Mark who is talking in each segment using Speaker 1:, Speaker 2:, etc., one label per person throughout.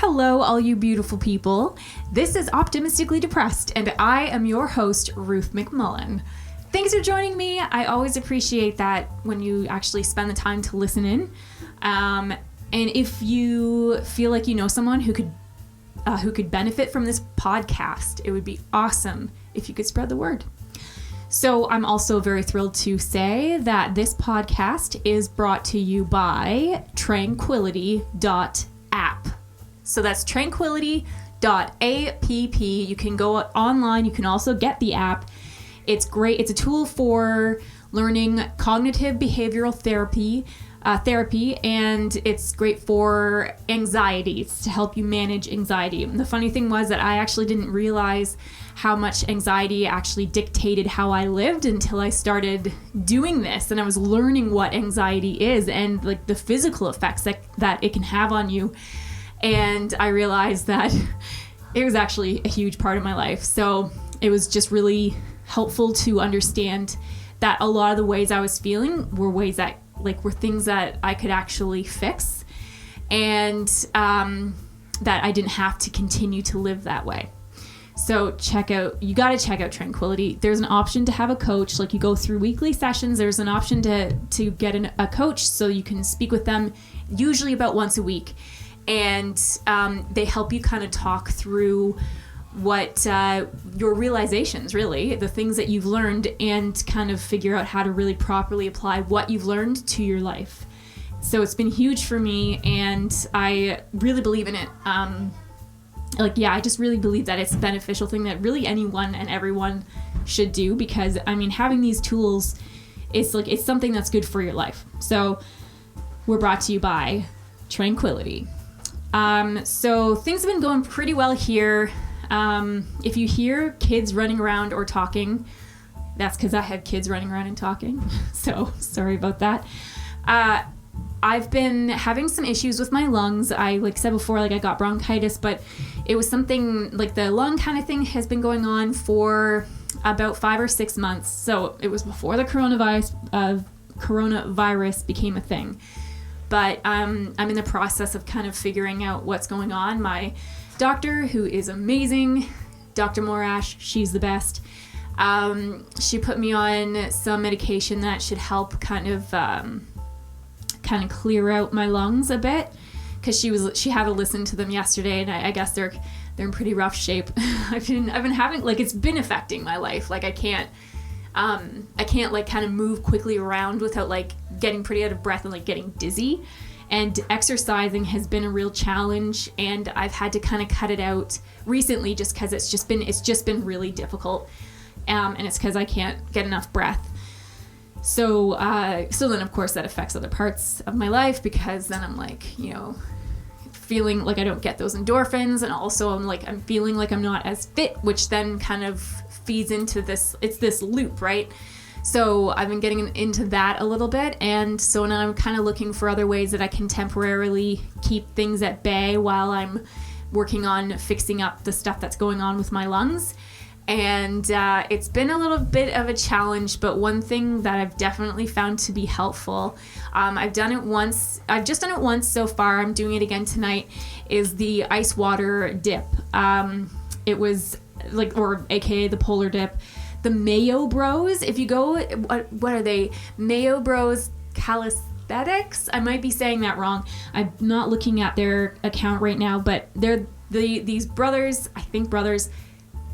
Speaker 1: Hello, all you beautiful people. This is Optimistically Depressed, and I am your host, Ruth McMullen. Thanks for joining me. I always appreciate that when you actually spend the time to listen in. And if you feel like you know someone who could benefit from this podcast, it would be awesome if you could spread the word. So I'm also very thrilled to say that this podcast is brought to you by tranquility.app. So that's tranquility.app. You can go online. You can also get the app. It's great. It's a tool for learning cognitive behavioral therapy, and it's great for anxiety. It's to help you manage anxiety. And the funny thing was that I actually didn't realize how much anxiety actually dictated how I lived until I started doing this, and I was learning what anxiety is and like the physical effects that it can have on you. And I realized that it was actually a huge part of my life. So it was just really helpful to understand that a lot of the ways I was feeling were ways that were things that I could actually fix, and that I didn't have to continue to live that way. So you got to check out Tranquility. There's an option to have a coach. Like, you go through weekly sessions. There's an option to get a coach, so you can speak with them usually about once a week. And they help you kind of talk through what your realizations, really, the things that you've learned, and kind of figure out how to really properly apply what you've learned to your life. So it's been huge for me, and I really believe in it. I just really believe that it's a beneficial thing that really anyone and everyone should do, because having these tools, it's something that's good for your life. So we're brought to you by Tranquility. So things have been going pretty well here. If you hear kids running around or talking, that's because I have kids running around and talking. So sorry about that. I've been having some issues with my lungs. I said before, I got bronchitis, but it was something the lung kind of thing has been going on for about 5 or 6 months. So it was before the coronavirus became a thing. But I'm in the process of kind of figuring out what's going on. My doctor, who is amazing, Dr. Morash, she's the best. She put me on some medication that should help kind of clear out my lungs a bit, because she had to listen to them yesterday, and I guess they're in pretty rough shape. I've been having it's been affecting my life. I can't kind of move quickly around without getting pretty out of breath and getting dizzy. And exercising has been a real challenge, and I've had to kind of cut it out recently just because it's just been really difficult, and it's because I can't get enough breath. So then of course that affects other parts of my life, because then I'm feeling like I don't get those endorphins, and also I'm feeling like I'm not as fit, which then kind of feeds into this loop, right? So I've been getting into that a little bit, and so now I'm kind of looking for other ways that I can temporarily keep things at bay while I'm working on fixing up the stuff that's going on with my lungs. And it's been a little bit of a challenge, but one thing that I've definitely found to be helpful, I've just done it once so far, I'm doing it again tonight, is the ice water dip. It was or AKA the polar dip. The Mayo Bros, if you go, what are they? Mayo Bros Calisthenics? I might be saying that wrong. I'm not looking at their account right now, but they're these brothers, I think brothers.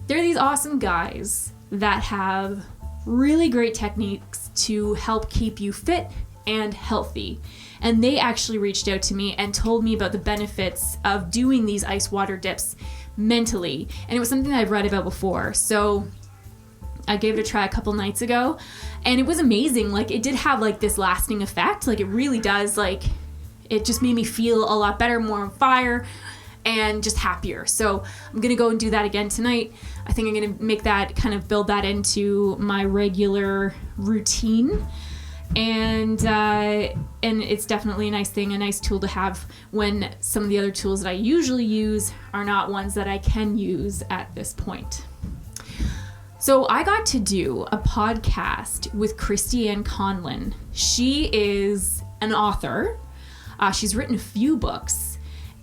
Speaker 1: They're these awesome guys that have really great techniques to help keep you fit and healthy. And they actually reached out to me and told me about the benefits of doing these ice water dips mentally. And it was something that I've read about before. So I gave it a try a couple nights ago, and it was amazing. It did have this lasting effect. It really does. It just made me feel a lot better, more on fire, and just happier. So I'm going to go and do that again tonight. I think I'm going to make that, kind of build that into my regular routine. And it's definitely a nice thing, a nice tool to have when some of the other tools that I usually use are not ones that I can use at this point. So I got to do a podcast with Christy Ann Conlin. She is an author. She's written a few books.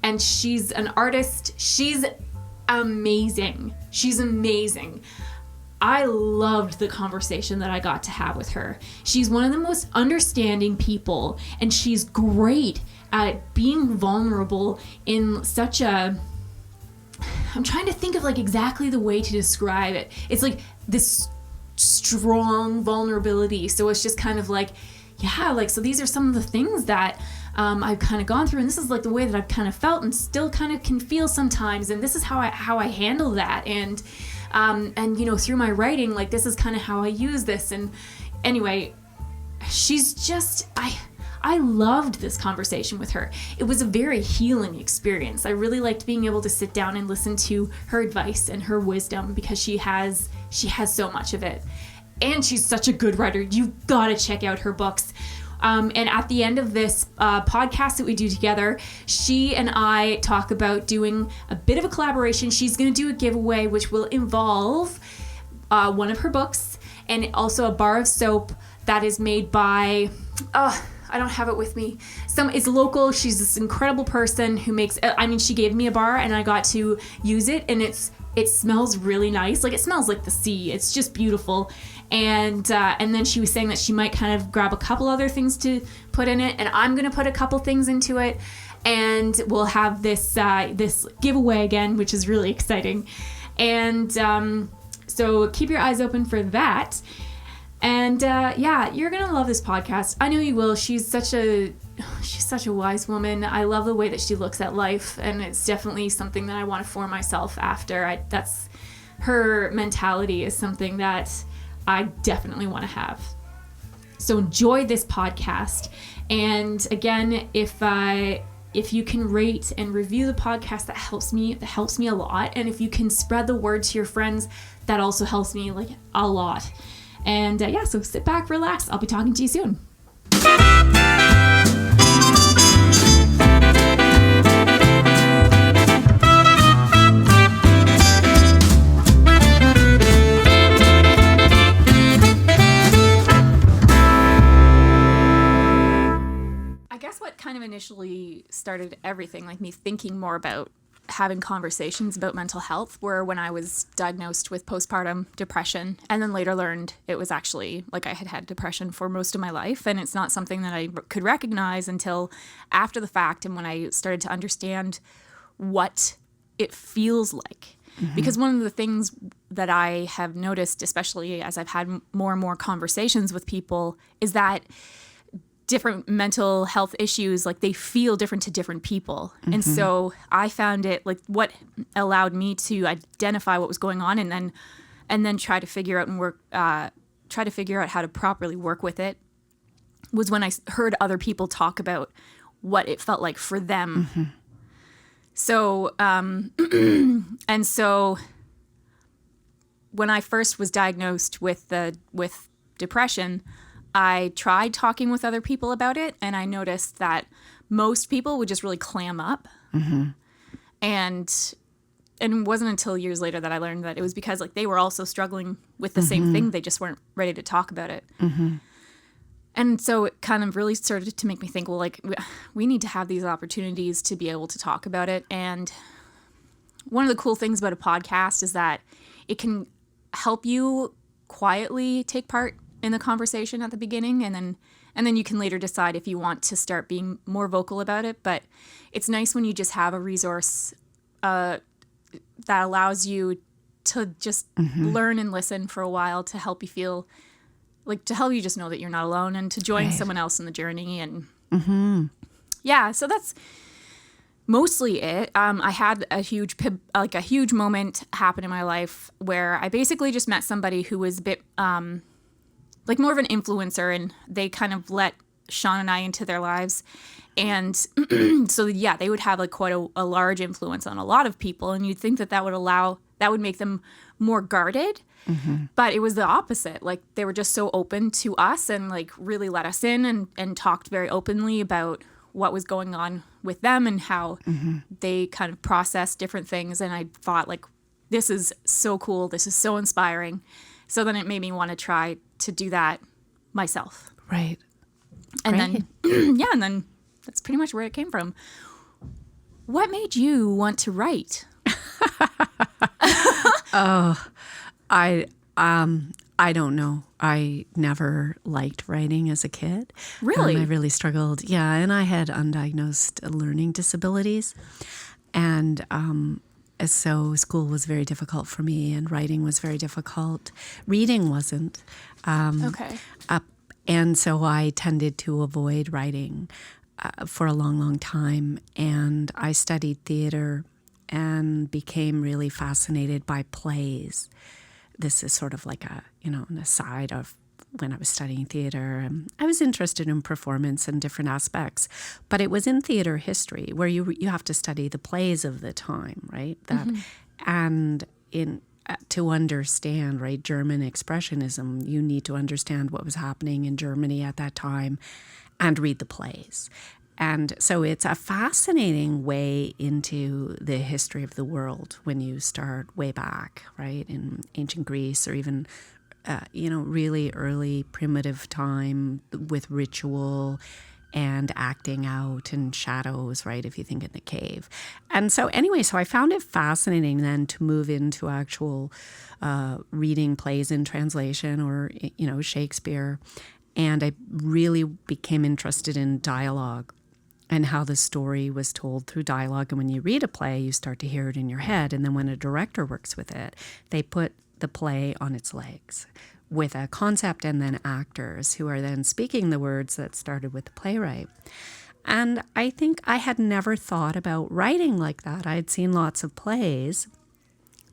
Speaker 1: and she's an artist. She's amazing. I loved the conversation that I got to have with her. She's one of the most understanding people, and she's great at being vulnerable in such a... I'm trying to think of like exactly the way to describe it. It's like this strong vulnerability. So it's just kind of like, yeah, like, so these are some of the things that I've kind of gone through, and this is like the way that I've kind of felt and still kind of can feel sometimes, and this is how I handle that, and you know, through my writing, like, this is kind of how I use this. And anyway, she's just, I loved this conversation with her. It was a very healing experience. I really liked being able to sit down and listen to her advice and her wisdom, because she has so much of it. And she's such a good writer. You've got to check out her books. And at the end of this podcast that we do together, she and I talk about doing a bit of a collaboration. She's going to do a giveaway, which will involve one of her books and also a bar of soap that is made by... I don't have it with me. It's local. She's this incredible person who makes... she gave me a bar and I got to use it, and it smells really nice. Like, it smells like the sea. It's just beautiful. And then she was saying that she might kind of grab a couple other things to put in it, and I'm going to put a couple things into it, and we'll have this giveaway again, which is really exciting. And so keep your eyes open for that. And you're going to love this podcast. I know you will. She's such a wise woman. I love the way that she looks at life, and it's definitely something that I want to form myself after. That's her mentality is something that I definitely want to have. So enjoy this podcast. And again, if you can rate and review the podcast, that helps me a lot. And if you can spread the word to your friends, that also helps me like a lot. And so sit back, relax. I'll be talking to you soon. I guess what kind of initially started everything, like me thinking more about having conversations about mental health, were when I was diagnosed with postpartum depression, and then later learned it was actually like I had had depression for most of my life, and it's not something that I could recognize until after the fact, and when I started to understand what it feels like. Mm-hmm. Because one of the things that I have noticed, especially as I've had more and more conversations with people, is that different mental health issues, like, they feel different to different people. Mm-hmm. And so I found it like what allowed me to identify what was going on, and then try to figure out how to properly work with it, was when I heard other people talk about what it felt like for them. Mm-hmm. So, and so when I first was diagnosed with depression, I tried talking with other people about it, and I noticed that most people would just really clam up. Mm-hmm. And it wasn't until years later that I learned that it was because, like, they were also struggling with the same thing. They just weren't ready to talk about it. Mm-hmm. And so it kind of really started to make me think, well, like, we need to have these opportunities to be able to talk about it. And one of the cool things about a podcast is that it can help you quietly take part in the conversation at the beginning, and then you can later decide if you want to start being more vocal about it. But it's nice when you just have a resource that allows you to just learn and listen for a while, to help you feel like, to help you just know that you're not alone, and to join someone else in the journey. And so that's mostly it. I had a huge moment happen in my life where I basically just met somebody who was a bit like more of an influencer, and they kind of let Sean and I into their lives. And so, they would have like quite a large influence on a lot of people. And you'd think that would make them more guarded. Mm-hmm. But it was the opposite. Like, they were just so open to us, and like really let us in, and talked very openly about what was going on with them, and how they kind of processed different things. And I thought, like, this is so cool. This is so inspiring. So then it made me want to try to do that myself.
Speaker 2: Right.
Speaker 1: And then, and then that's pretty much where it came from. What made you want to write?
Speaker 2: I don't know. I never liked writing as a kid.
Speaker 1: Really?
Speaker 2: I really struggled. Yeah, and I had undiagnosed learning disabilities. And so school was very difficult for me, and writing was very difficult. Reading wasn't.
Speaker 1: Okay.
Speaker 2: And so I tended to avoid writing for a long, long time. And I studied theater and became really fascinated by plays. This is sort of like an aside of when I was studying theater. I was interested in performance and different aspects, but it was in theater history where you have to study the plays of the time, right? And to understand, right, German expressionism, you need to understand what was happening in Germany at that time and read the plays. And so it's a fascinating way into the history of the world when you start way back, right, in ancient Greece or even, really early primitive time with ritual and acting out and shadows, right, if you think in the cave. And so anyway, so I found it fascinating then to move into actual reading plays in translation or, Shakespeare. And I really became interested in dialogue and how the story was told through dialogue. And when you read a play, you start to hear it in your head. And then when a director works with it, they put the play on its legs with a concept and then actors who are then speaking the words that started with the playwright. And I think I had never thought about writing like that. I had seen lots of plays.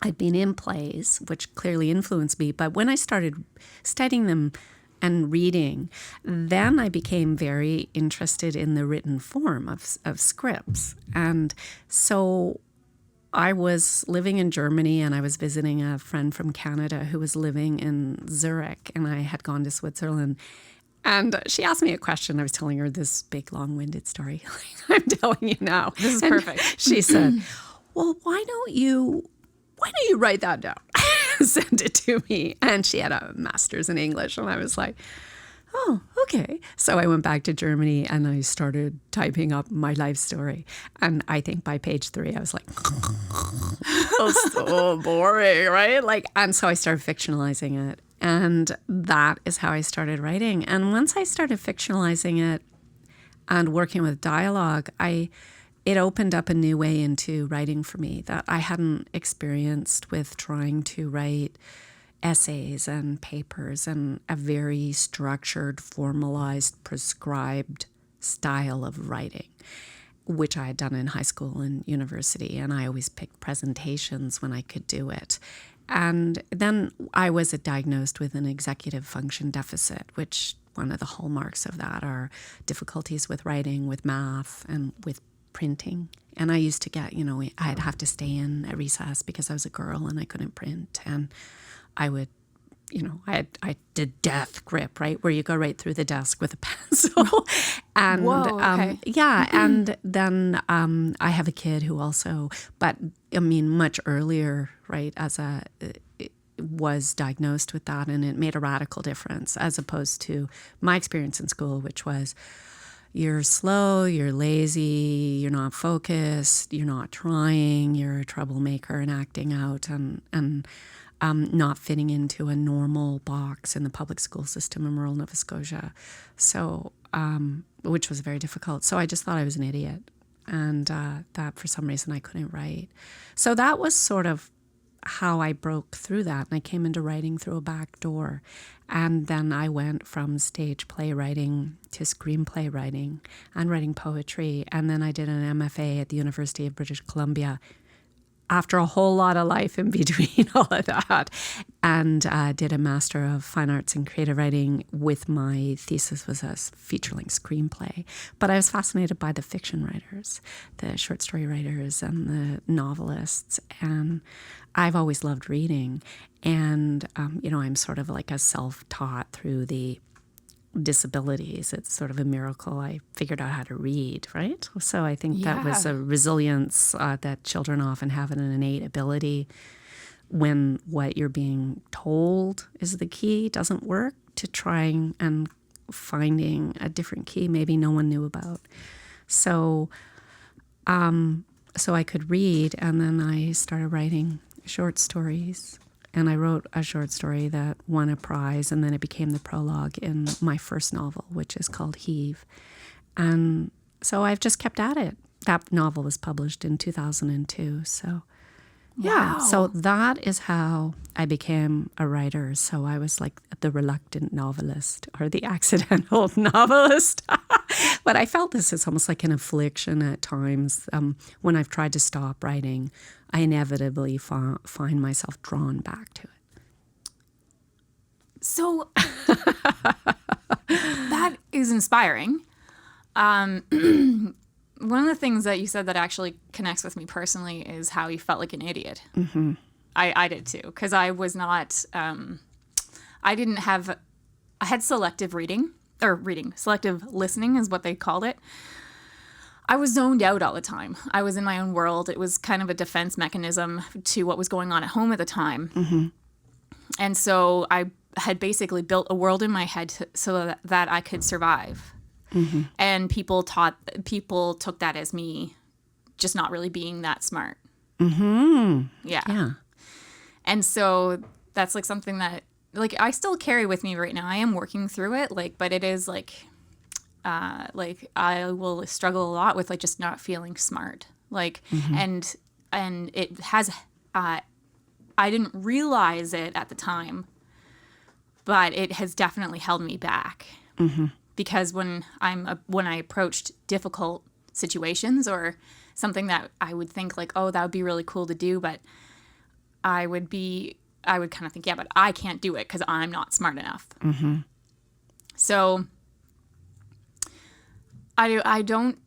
Speaker 2: I'd been in plays, which clearly influenced me. But when I started studying them and reading, then I became very interested in the written form of scripts. And so I was living in Germany and I was visiting a friend from Canada who was living in Zurich, and I had gone to Switzerland. And she asked me a question. I was telling her this big, long-winded story. I'm telling you now.
Speaker 1: This is
Speaker 2: and
Speaker 1: perfect.
Speaker 2: She said, well, why don't you write that down? Send it to me. And she had a master's in English. And I was like, oh, okay. So I went back to Germany and I started typing up my life story. And I think by page 3, I was like, oh, so boring, right? And so I started fictionalizing it. And that is how I started writing. And once I started fictionalizing it and working with dialogue, it opened up a new way into writing for me that I hadn't experienced with trying to write essays and papers and a very structured, formalized, prescribed style of writing, which I had done in high school and university. And I always picked presentations when I could do it. And then I was diagnosed with an executive function deficit, which one of the hallmarks of that are difficulties with writing, with math, and with printing. And I used to get, I'd have to stay in at recess because I was a girl and I couldn't print. And I would, I did death grip, right, where you go right through the desk with a pencil. And
Speaker 1: whoa, okay.
Speaker 2: Yeah, and then I have a kid who also, but I mean, much earlier, right, was diagnosed with that, and it made a radical difference as opposed to my experience in school, which was you're slow, you're lazy, you're not focused, you're not trying, you're a troublemaker and acting out and not fitting into a normal box in the public school system in rural Nova Scotia. So, which was very difficult. So I just thought I was an idiot, and that for some reason I couldn't write. So that was sort of how I broke through that, and I came into writing through a back door. And then I went from stage playwriting to screenplay writing and writing poetry. And then I did an MFA at the University of British Columbia after a whole lot of life in between all of that, and did a Master of Fine Arts in Creative Writing with my thesis was a feature-length screenplay. But I was fascinated by the fiction writers, the short story writers and the novelists, and I've always loved reading. And, I'm sort of like a self-taught through the disabilities. It's sort of a miracle I figured out how to read, right? So I think that was a resilience that children often have, an innate ability when what you're being told is the key doesn't work, to trying and finding a different key maybe no one knew about. So so I could read, and then I started writing short stories. And I wrote a short story that won a prize, and then it became the prologue in my first novel, which is called Heave. And so I've just kept at it. That novel was published in 2002. So, yeah.
Speaker 1: Wow.
Speaker 2: So that is how I became a writer. So I was like the reluctant novelist or the accidental novelist. But I felt this is almost like an affliction at times. When I've tried to stop writing, I inevitably find myself drawn back to it.
Speaker 1: So that is inspiring. One of the things that you said that actually connects with me personally is how you felt like an idiot.
Speaker 2: Mm-hmm.
Speaker 1: I did too, because I was not, I had selective selective listening is what they called it. I was zoned out all the time. I was in my own world. It was kind of a defense mechanism to what was going on at home at the time.
Speaker 2: Mm-hmm.
Speaker 1: And so I had basically built a world in my head so that I could survive.
Speaker 2: Mm-hmm.
Speaker 1: And people took that as me just not really being that smart.
Speaker 2: Mm-hmm.
Speaker 1: Yeah. And so that's like something that like I still carry with me right now. I am working through it, but it is like I will struggle a lot with like just not feeling smart. And it has I didn't realize it at the time, but it has definitely held me back.
Speaker 2: Mm-hmm.
Speaker 1: Because when I approached difficult situations or something that I would think like, oh, that would be really cool to do, but I would kind of think, yeah, but I can't do it because I'm not smart enough.
Speaker 2: Mm-hmm.
Speaker 1: So I don't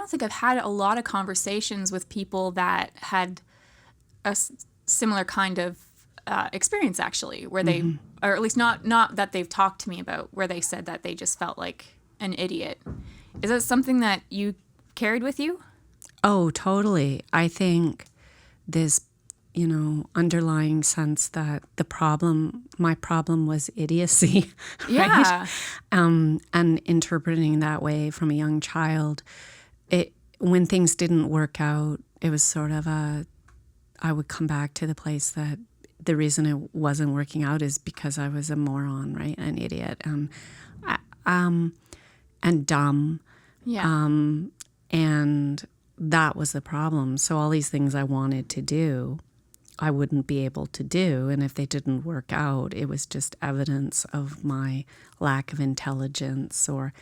Speaker 1: think I've had a lot of conversations with people that had a similar kind of experience actually, where they,
Speaker 2: Mm-hmm.
Speaker 1: or at least not that they've talked to me about, where they said that they just felt like an idiot. Is that something that you carried with you?
Speaker 2: Oh, totally. I think this, underlying sense that my problem was idiocy,
Speaker 1: Yeah.
Speaker 2: right? And interpreting that way from a young child, when things didn't work out, it was sort of I would come back to the place that the reason it wasn't working out is because I was a moron, right? An idiot, and dumb.
Speaker 1: Yeah.
Speaker 2: And that was the problem. So all these things I wanted to do, I wouldn't be able to do. And if they didn't work out, it was just evidence of my lack of intelligence, or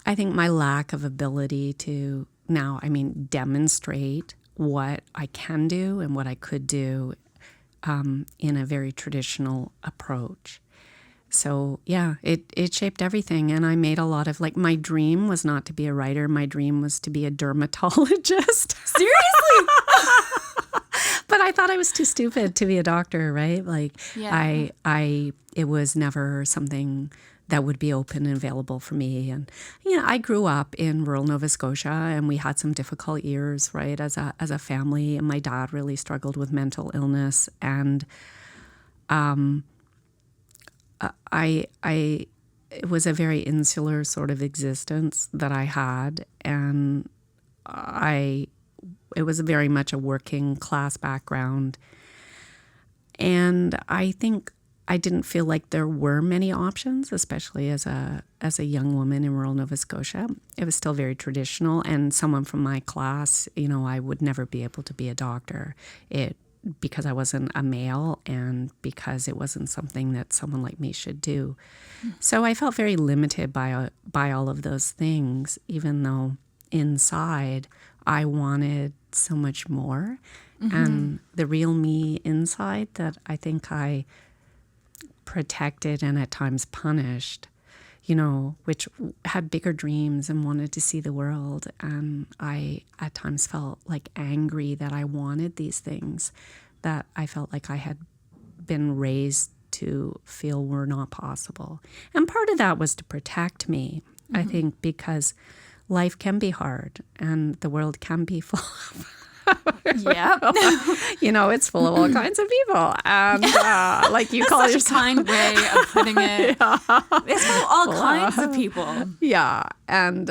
Speaker 2: I think my lack of ability to demonstrate what I can do and what I could do in a very traditional approach. So, yeah, it shaped everything. And I made a lot of, my dream was not to be a writer. My dream was to be a dermatologist.
Speaker 1: Seriously?
Speaker 2: But I thought I was too stupid to be a doctor, right?
Speaker 1: Yeah.
Speaker 2: It was never something that would be open and available for me. And, I grew up in rural Nova Scotia, and we had some difficult years, right, as a family. And my dad really struggled with mental illness. And it was a very insular sort of existence that I had, and it was very much a working class background, and I think I didn't feel like there were many options, especially as a young woman in rural Nova Scotia. It was still very traditional, and someone from my class, I would never be able to be a doctor. Because I wasn't a male, and because it wasn't something that someone like me should do. So I felt very limited by all of those things, even though inside I wanted so much more. Mm-hmm. And the real me inside that I think I protected and at times punished, which had bigger dreams and wanted to see the world. And I at times felt like angry that I wanted these things that I felt like I had been raised to feel were not possible. And part of that was to protect me, mm-hmm. I think, because life can be hard and the world can be full of
Speaker 1: yeah.
Speaker 2: It's full of all kinds of people. And you call yourself.
Speaker 1: That's such a kind way of putting it. Yeah. It's full of all kinds of people.
Speaker 2: Yeah. And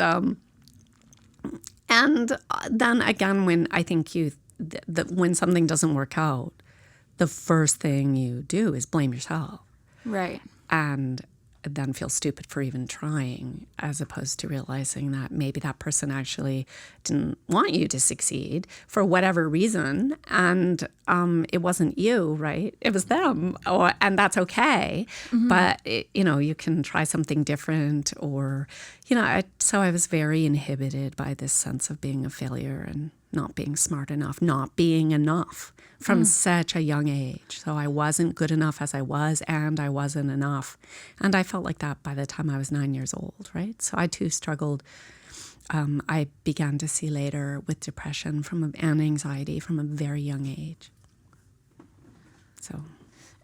Speaker 2: And then again, when I think when something doesn't work out, the first thing you do is blame yourself.
Speaker 1: Right.
Speaker 2: And then feel stupid for even trying, as opposed to realizing that maybe that person actually didn't want you to succeed for whatever reason, and it wasn't you, right? It was them, and that's okay. But you can try something different, or so I was very inhibited by this sense of being a failure and not being smart enough, not being enough from such a young age. So I wasn't good enough as I was, and I wasn't enough. And I felt like that by the time I was 9 years old, right? So I too struggled. I began to see later with depression and anxiety from a very young age. So.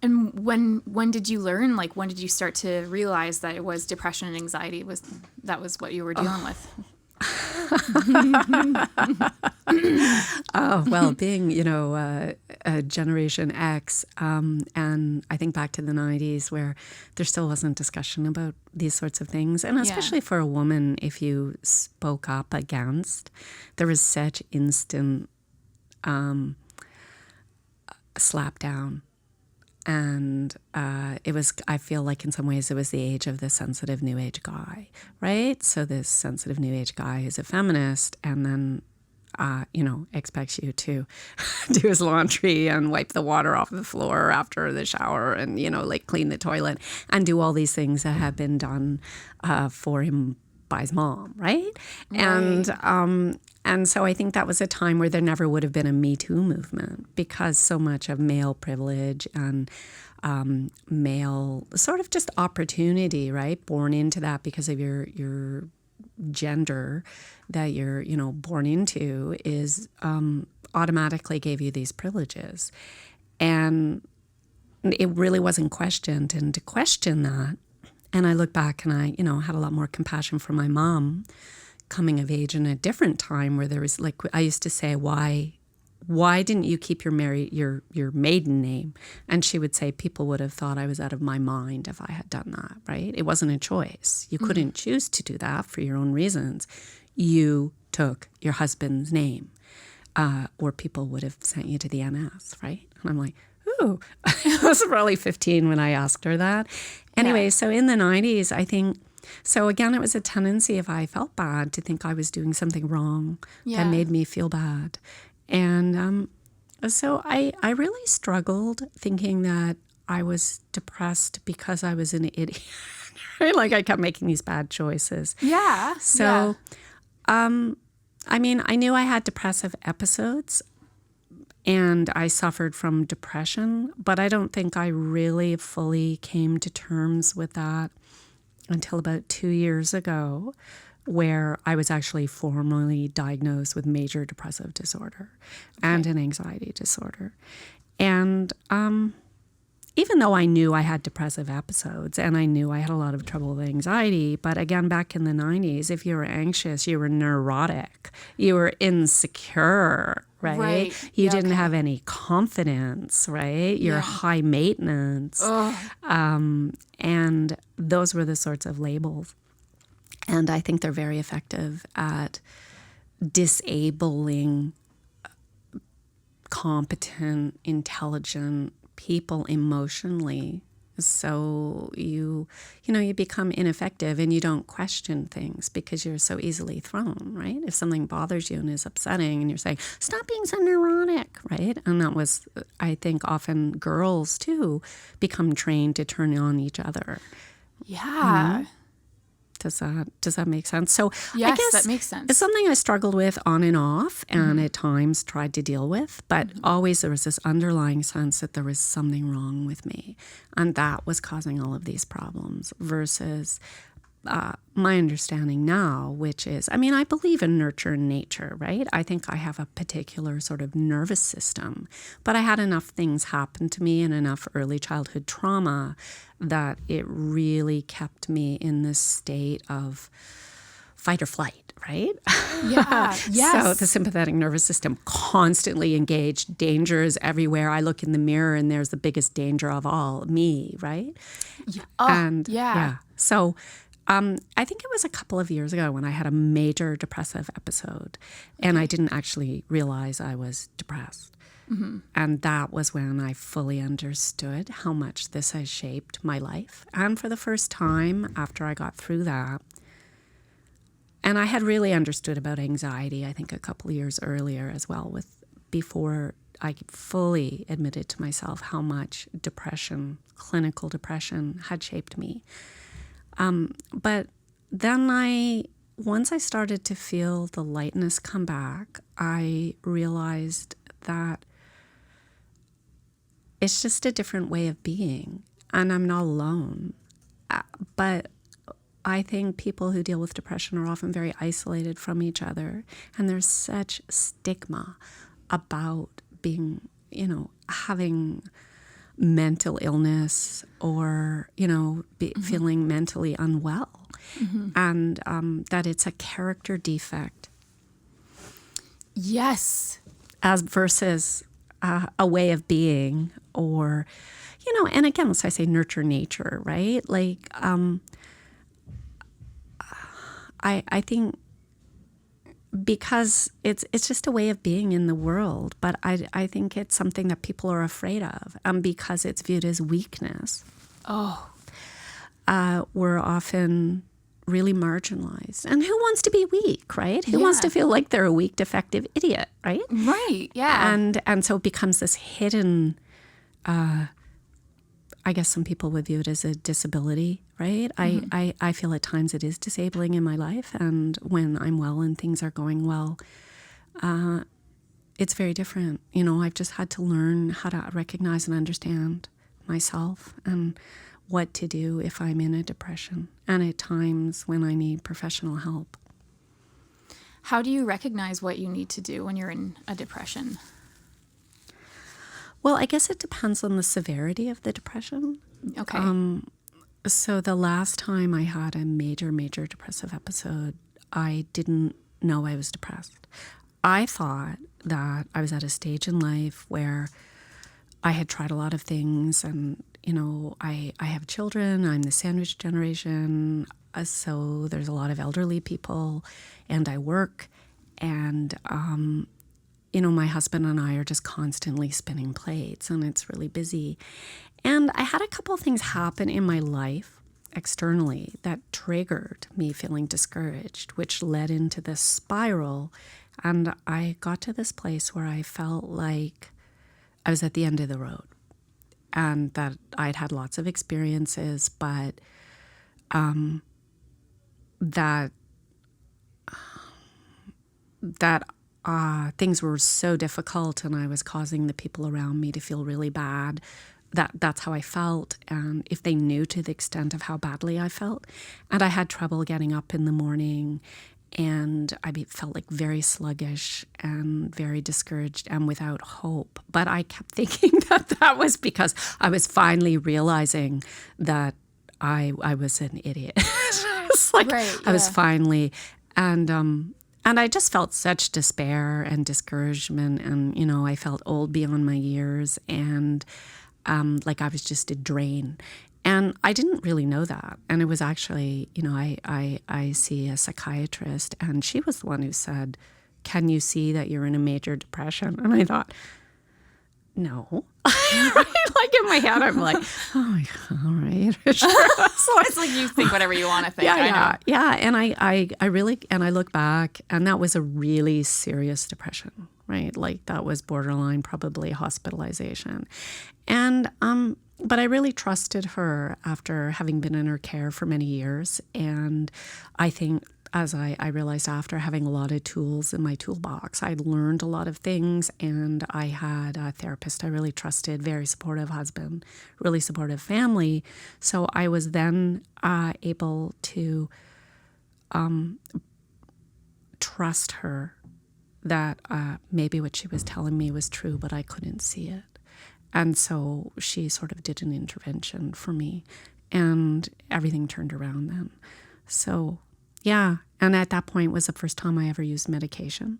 Speaker 1: And when did you learn, like when did you start to realize that it was depression and anxiety that was what you were dealing with?
Speaker 2: Oh, well, being, a Generation X, and I think back to the 90s where there still wasn't discussion about these sorts of things. And especially for a woman, if you spoke up against, there was such instant slap down. And I feel like in some ways it was the age of the sensitive New Age guy, right? So this sensitive New Age guy is a feminist and then, expects you to do his laundry and wipe the water off the floor after the shower and, clean the toilet and do all these things that have been done for him by his mom, right? And so I think that was a time where there never would have been a Me Too movement because so much of male privilege and male sort of just opportunity, right? Born into that because of your gender that you're, born into is automatically gave you these privileges. And it really wasn't questioned. And to question that, and I look back and I, had a lot more compassion for my mom coming of age in a different time where there was, like, I used to say, why didn't you keep your maiden name? And she would say, people would have thought I was out of my mind if I had done that, right? It wasn't a choice. You couldn't choose to do that for your own reasons. You took your husband's name, or people would have sent you to the NS, right? And I'm like, ooh, I was probably 15 when I asked her that. Anyway, so in the 90s, I think, so again, it was a tendency if I felt bad to think I was doing something wrong that made me feel bad. And so I really struggled thinking that I was depressed because I was an idiot. Right? Like I kept making these bad choices.
Speaker 1: Yeah.
Speaker 2: So, I mean, I knew I had depressive episodes and I suffered from depression, but I don't think I really fully came to terms with that until about 2 years ago, where I was actually formally diagnosed with major depressive disorder and an anxiety disorder. And even though I knew I had depressive episodes and I knew I had a lot of trouble with anxiety, but again, back in the 90s, if you were anxious, you were neurotic, you were insecure, right? You didn't have any confidence, right? You're high maintenance. And those were the sorts of labels. And I think they're very effective at disabling competent, intelligent people emotionally. So you become ineffective and you don't question things because you're so easily thrown, right? If something bothers you and is upsetting and you're saying, stop being so neurotic, right? And that was, I think, often girls too become trained to turn on each other.
Speaker 1: Yeah.
Speaker 2: Does that make sense? So
Speaker 1: yes,
Speaker 2: I guess
Speaker 1: that makes sense.
Speaker 2: It's something I struggled with on and off and at times tried to deal with, but always there was this underlying sense that there was something wrong with me and that was causing all of these problems versus my understanding now, which is, I mean, I believe in nurture and nature, right? I think I have a particular sort of nervous system, but I had enough things happen to me and enough early childhood trauma that it really kept me in this state of fight or flight, right?
Speaker 1: Yeah, yes.
Speaker 2: So the sympathetic nervous system constantly engaged. Danger is everywhere. I look in the mirror and there's the biggest danger of all, me, right?
Speaker 1: Yeah.
Speaker 2: So I think it was a couple of years ago when I had a major depressive episode, and I didn't actually realize I was depressed. Mm-hmm. And that was when I fully understood how much this has shaped my life. And for the first time after I got through that, and I had really understood about anxiety, I think a couple of years earlier as well, before I fully admitted to myself how much depression, clinical depression, had shaped me. But then once I started to feel the lightness come back, I realized that it's just a different way of being, and I'm not alone. But I think people who deal with depression are often very isolated from each other, and there's such stigma about being, having mental illness or, feeling mentally unwell, and that it's a character defect.
Speaker 1: Yes.
Speaker 2: As versus a way of being, or, and again, as I say, nurture nature, right? Like, I think because it's just a way of being in the world, but I think it's something that people are afraid of, because it's viewed as weakness.
Speaker 1: Oh.
Speaker 2: We're often really marginalized. And who wants to be weak, right? Who wants to feel like they're a weak, defective idiot, right?
Speaker 1: Right, yeah.
Speaker 2: And so it becomes this hidden, I guess some people would view it as a disability, right? Mm-hmm. I feel at times it is disabling in my life. And when I'm well and things are going well, it's very different. I've just had to learn how to recognize and understand myself and what to do if I'm in a depression, and at times when I need professional help.
Speaker 1: How do you recognize what you need to do when you're in a depression?
Speaker 2: Well, I guess it depends on the severity of the depression.
Speaker 1: Okay.
Speaker 2: So the last time I had a major, major depressive episode, I didn't know I was depressed. I thought that I was at a stage in life where I had tried a lot of things, and I have children. I'm the sandwich generation, so there's a lot of elderly people, and I work, and my husband and I are just constantly spinning plates, and it's really busy. And I had a couple of things happen in my life externally that triggered me feeling discouraged, which led into this spiral. And I got to this place where I felt like I was at the end of the road, and that I'd had lots of experiences, but that things were so difficult, and I was causing the people around me to feel really bad. That's how I felt, and if they knew to the extent of how badly I felt. And I had trouble getting up in the morning, and I felt like very sluggish and very discouraged and without hope. But I kept thinking that was because I was finally realizing that I was an idiot. It's like I was finally, and I just felt such despair and discouragement, and I felt old beyond my years, and like I was just a drain. And I didn't really know that. And it was actually, I see a psychiatrist, and she was the one who said, "Can you see that you're in a major depression?" And I thought, no. Like in my head, I'm like, oh, all right. Sure.
Speaker 1: So it's like you think whatever you want to think.
Speaker 2: Yeah. And I really, and I look back, and that was a really serious depression, right? Like that was borderline, probably hospitalization. And, but I really trusted her after having been in her care for many years. And I think, as I realized after having a lot of tools in my toolbox, I'd learned a lot of things, and I had a therapist I really trusted, very supportive husband, really supportive family. So I was then able to trust her that maybe what she was telling me was true, but I couldn't see it. And so she sort of did an intervention for me, and everything turned around then. So, yeah. And at that point was the first time I ever used medication.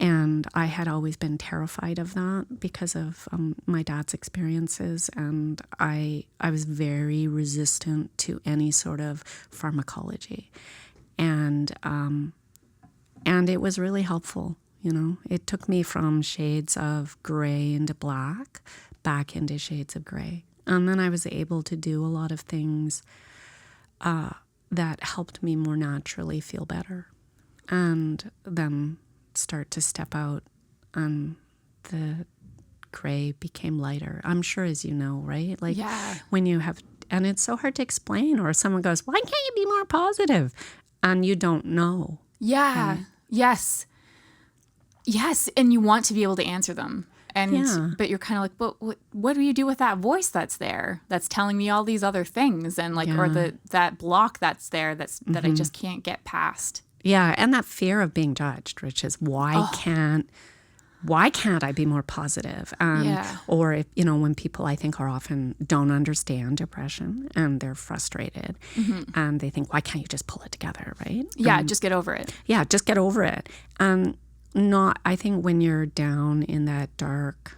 Speaker 2: And I had always been terrified of that because of my dad's experiences. And I was very resistant to any sort of pharmacology. And it was really helpful, you know. It took me from shades of gray into black, back into shades of gray. And then I was able to do a lot of things that helped me more naturally feel better. And then start to step out and the gray became lighter. I'm sure, as you know, right? Like when you have, and it's so hard to explain, or someone goes, why can't you be more positive? And you don't know.
Speaker 1: Yeah. Yes. And you want to be able to answer them. And but you're kind of like, but what do you do with that voice that's there, that's telling me all these other things, and like, or that block that's there, that I just can't get past.
Speaker 2: Yeah, and that fear of being judged, which is why can't I be more positive? Or if, you know, when people I think are often don't understand depression and they're frustrated and they think, why can't you just pull it together, right?
Speaker 1: Yeah, just get over it.
Speaker 2: Yeah, just get over it. I think when you're down in that dark,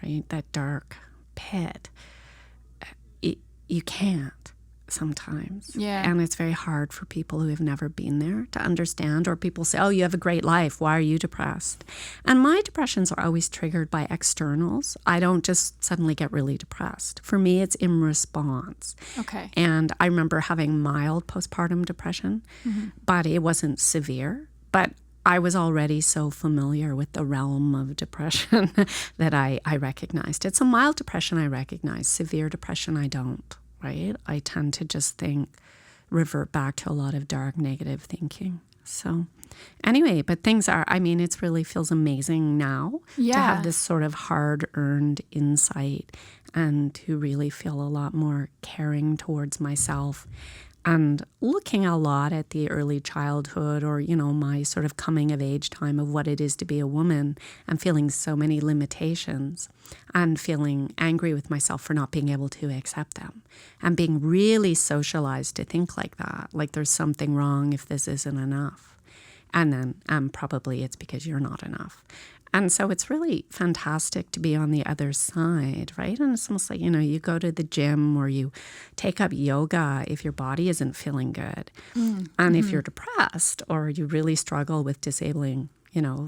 Speaker 2: right, that dark pit, you can't sometimes.
Speaker 1: Yeah.
Speaker 2: And it's very hard for people who have never been there to understand, or people say, oh, you have a great life. Why are you depressed? And my depressions are always triggered by externals. I don't just suddenly get really depressed. For me, it's in response.
Speaker 1: Okay.
Speaker 2: And I remember having mild postpartum depression, but it wasn't severe. But I was already so familiar with the realm of depression that I recognized it. So mild depression I recognize, severe depression I don't. Right? I tend to just revert back to a lot of dark, negative thinking. So anyway, but things are, I mean, it really feels amazing now to have this sort of hard-earned insight and to really feel a lot more caring towards myself and looking a lot at the early childhood, or, you know, my sort of coming of age time of what it is to be a woman, and feeling so many limitations and feeling angry with myself for not being able to accept them, and being really socialized to think like that, like there's something wrong if this isn't enough. And then probably it's because you're not enough. And so it's really fantastic to be on the other side, right? And it's almost like, you know, you go to the gym or you take up yoga if your body isn't feeling good. And if you're depressed or you really struggle with disabling, you know,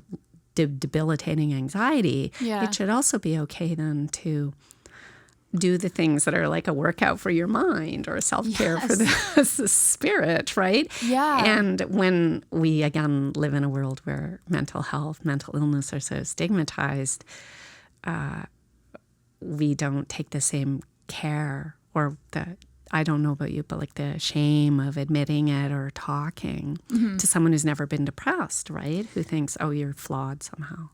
Speaker 2: debilitating anxiety, it should also be okay then to do the things that are like a workout for your mind or self-care for the spirit, right?
Speaker 1: Yeah.
Speaker 2: And when we, again, live in a world where mental health, mental illness are so stigmatized, we don't take the same care, or I don't know about you, but like the shame of admitting it or talking to someone who's never been depressed, right? Who thinks, oh, you're flawed somehow.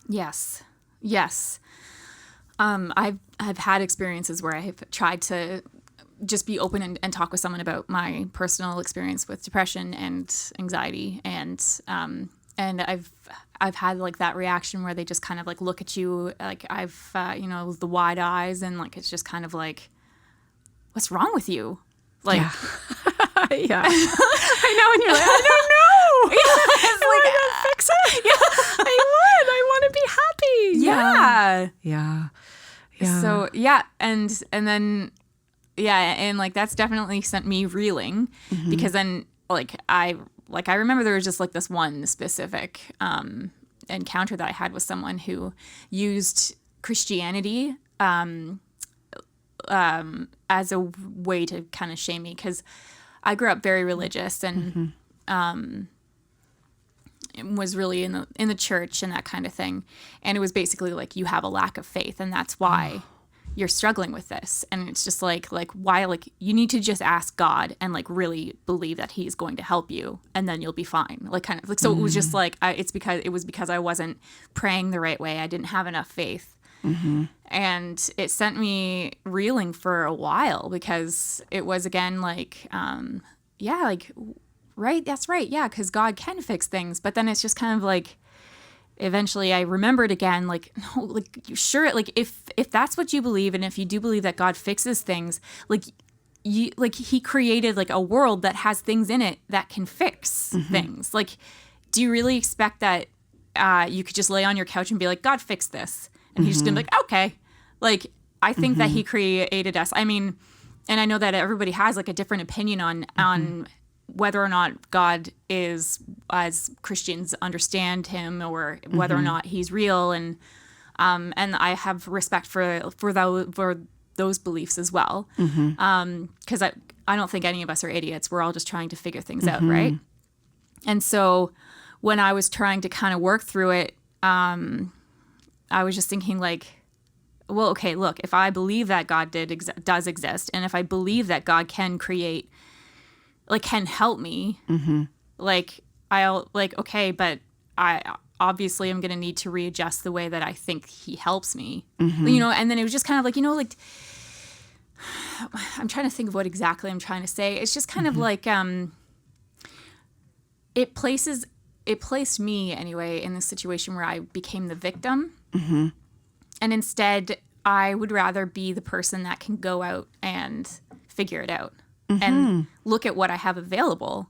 Speaker 1: Yes. I've had experiences where I have tried to just be open and talk with someone about my personal experience with depression and anxiety, and I've had like that reaction where they just kind of like look at you like I've you know, the wide eyes, and like it's just kind of like, what's wrong with you? Like,
Speaker 2: yeah. I know, and you're like, I don't know. It's like, I fix it. Yeah. I want to be happy. Yeah.
Speaker 1: So and then and like that's definitely sent me reeling, because then I remember there was just like this one specific encounter that I had with someone who used Christianity as a way to kind of shame me, because I grew up very religious and was really in the church and that kind of thing, and it was basically like, you have a lack of faith and that's why you're struggling with this. And it's just like why, like, you need to just ask God and like really believe that he's going to help you, and then you'll be fine, like kind of like. So it was just like it was because I wasn't praying the right way. I didn't have enough faith. And it sent me reeling for a while, because it was again like right, that's right, yeah, because God can fix things. But then it's just kind of like, eventually I remembered again, like, no, like, you sure, like, if that's what you believe, and if you do believe that God fixes things, like, you, like, he created like a world that has things in it that can fix things. Like, do you really expect that
Speaker 3: you could just lay on your couch and be like, God, fix this. And he's just going to be like, okay. Like, I think that he created us. I mean, and I know that everybody has like a different opinion on whether or not God is, as Christians understand him, or whether or not he's real. And I have respect for those beliefs as well. Because I don't think any of us are idiots. We're all just trying to figure things out, right? And so when I was trying to kind of work through it, I was just thinking like, well, okay, look, if I believe that God does exist, and if I believe that God can create, like, can help me, like, okay, but I obviously am going to need to readjust the way that I think he helps me, you know. And then it was just kind of like, you know, like, I'm trying to think of what exactly I'm trying to say. It's just kind of like, it placed me anyway in this situation where I became the victim. And instead, I would rather be the person that can go out and figure it out and look at what I have available.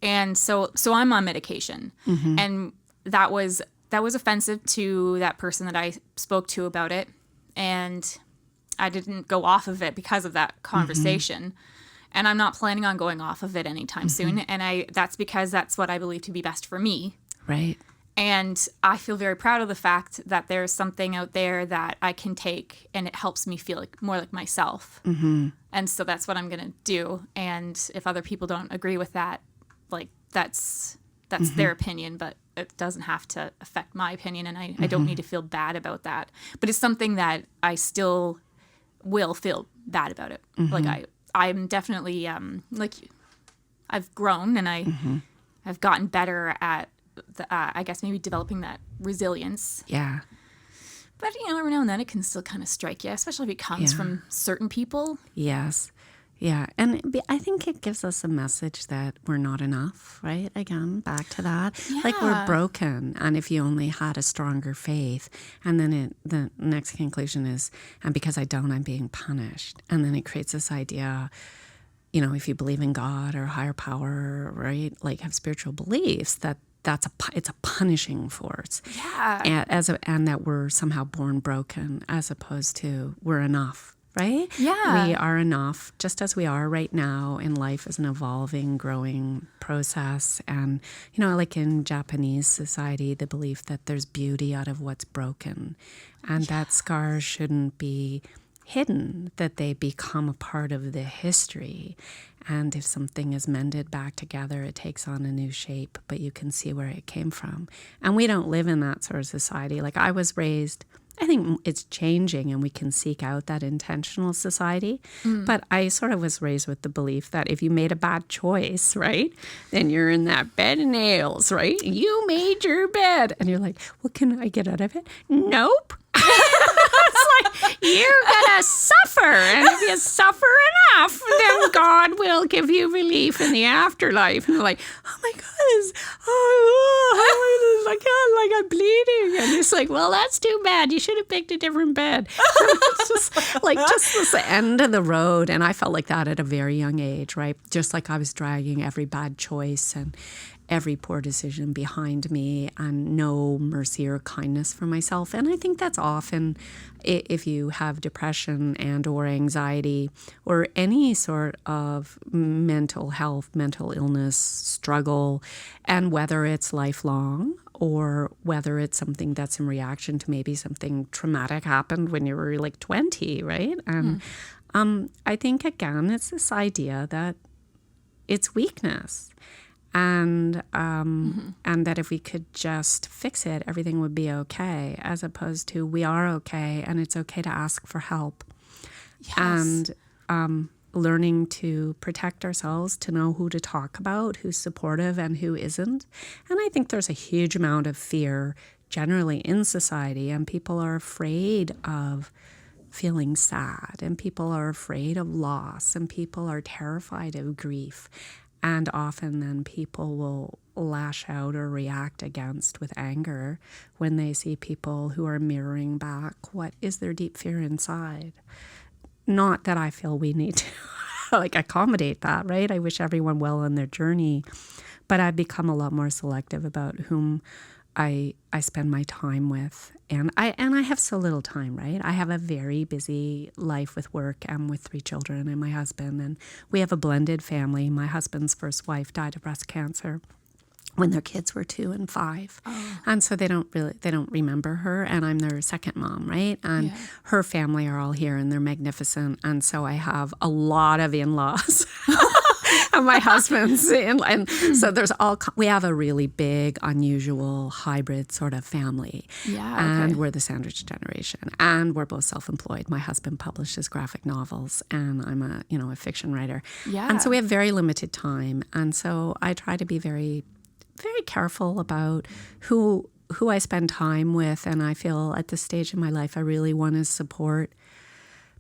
Speaker 3: And so I'm on medication. And that was offensive to that person that I spoke to about it. And I didn't go off of it because of that conversation. And I'm not planning on going off of it anytime soon. And that's because that's what I believe to be best for me.
Speaker 2: Right.
Speaker 3: And I feel very proud of the fact that there's something out there that I can take and it helps me feel like more like myself. And so that's what I'm going to do. And if other people don't agree with that, like that's their opinion, but it doesn't have to affect my opinion. And I don't need to feel bad about that. But it's something that I still will feel bad about it. Like I'm definitely, like, I've grown and I've gotten better at, I guess maybe developing that resilience.
Speaker 2: Yeah.
Speaker 3: But, you know, every now and then it can still kind of strike you, especially if it comes from certain people.
Speaker 2: Yes. Yeah. And I think it gives us a message that we're not enough, right? Again, back to that.
Speaker 3: Yeah.
Speaker 2: Like, we're broken. And if you only had a stronger faith, and then the next conclusion is, and because I don't, I'm being punished. And then it creates this idea, you know, if you believe in God or higher power, right? Like, have spiritual beliefs, it's a punishing force.
Speaker 3: Yeah.
Speaker 2: And that we're somehow born broken, as opposed to we're enough, right?
Speaker 3: Yeah.
Speaker 2: We are enough just as we are right now, and life is an evolving, growing process. And, you know, like in Japanese society, the belief that there's beauty out of what's broken, and that scars shouldn't be hidden, that they become a part of the history. And if something is mended back together, it takes on a new shape, but you can see where it came from. And we don't live in that sort of society. Like, I was raised, I think it's changing and we can seek out that intentional society. But I sort of was raised with the belief that if you made a bad choice, right, then you're in that bed of nails, right? You made your bed. And you're like, well, can I get out of it? Nope. It's like, you're going to suffer. And if you suffer enough, then God will give you relief in the afterlife. And you're like, oh my God, I'm bleeding. And it's like, well, that's too bad. You should have picked a different bed. It's just like, just this end of the road. And I felt like that at a very young age, right? Just like I was dragging every bad choice and every poor decision behind me, and no mercy or kindness for myself. And I think that's often, if you have depression and or anxiety or any sort of mental health, mental illness struggle, and whether it's lifelong or whether it's something that's in reaction to maybe something traumatic happened when you were like 20, right? And I think, again, it's this idea that it's weakness. And that if we could just fix it, everything would be okay, as opposed to we are okay, and it's okay to ask for help. Yes. And learning to protect ourselves, to know who to talk about, who's supportive and who isn't. And I think there's a huge amount of fear generally in society, and people are afraid of feeling sad, and people are afraid of loss, and people are terrified of grief. And often then people will lash out or react against with anger when they see people who are mirroring back what is their deep fear inside. Not that I feel we need to like accommodate that, right? I wish everyone well on their journey, but I've become a lot more selective about whom I spend my time with. And I have so little time, right? I have a very busy life with work and with 3 children and my husband. And we have a blended family. My husband's first wife died of breast cancer when their kids were 2 and 5. Oh. And so they don't remember her. And I'm their second mom, right? And her family are all here and they're magnificent. And so I have a lot of in-laws. And my husband's in, and so we have a really big, unusual, hybrid sort of family.
Speaker 1: Yeah,
Speaker 2: and we're the sandwich generation, and we're both self-employed. My husband publishes graphic novels, and I'm a fiction writer.
Speaker 1: Yeah,
Speaker 2: and so we have very limited time, and so I try to be very, very careful about who I spend time with, and I feel at this stage in my life I really want to support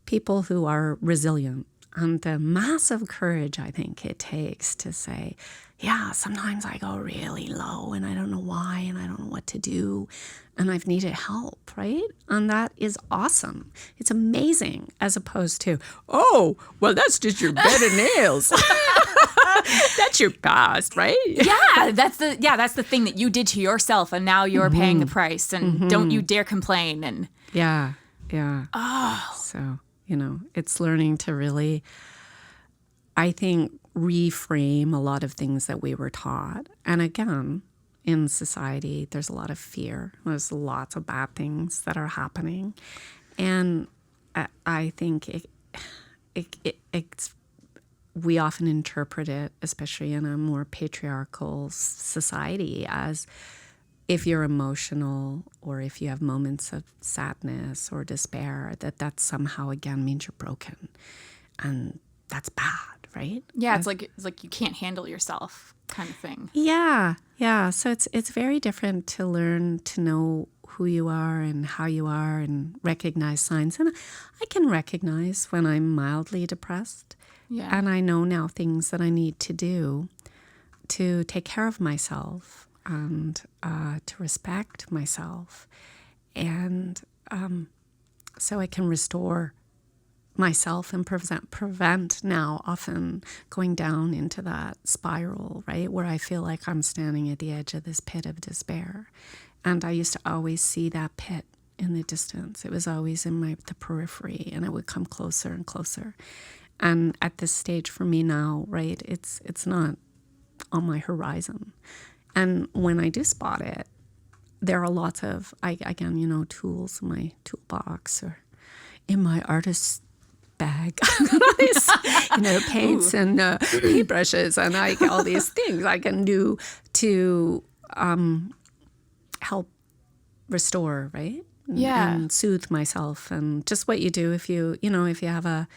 Speaker 2: people who are resilient. And the massive courage I think it takes to say, yeah, sometimes I go really low and I don't know why and I don't know what to do and I've needed help, right? And that is awesome. It's amazing, as opposed to, oh, well, that's just your bed of nails. That's your past, right?
Speaker 3: Yeah, that's the thing that you did to yourself and now you're paying the price and don't you dare complain. And
Speaker 2: yeah.
Speaker 3: Oh.
Speaker 2: So, it's learning to really, I think, reframe a lot of things that we were taught. And again, in society, there's a lot of fear. There's lots of bad things that are happening. And I think it's we often interpret it, especially in a more patriarchal society, as if you're emotional or if you have moments of sadness or despair, that somehow again means you're broken, and that's bad, right?
Speaker 3: Yeah, it's like you can't handle yourself, kind of thing.
Speaker 2: Yeah. So it's very different to learn to know who you are and how you are and recognize signs. And I can recognize when I'm mildly depressed, and I know now things that I need to do to take care of myself. And to respect myself. And so I can restore myself and prevent now often going down into that spiral, right, where I feel like I'm standing at the edge of this pit of despair. And I used to always see that pit in the distance. It was always in the periphery, and it would come closer and closer. And at this stage for me now, right, it's not on my horizon. And when I do spot it, there are lots of, tools in my toolbox or in my artist's bag. Paints and paintbrushes and all these things I can do to help restore, right? And soothe myself. And just what you do if you have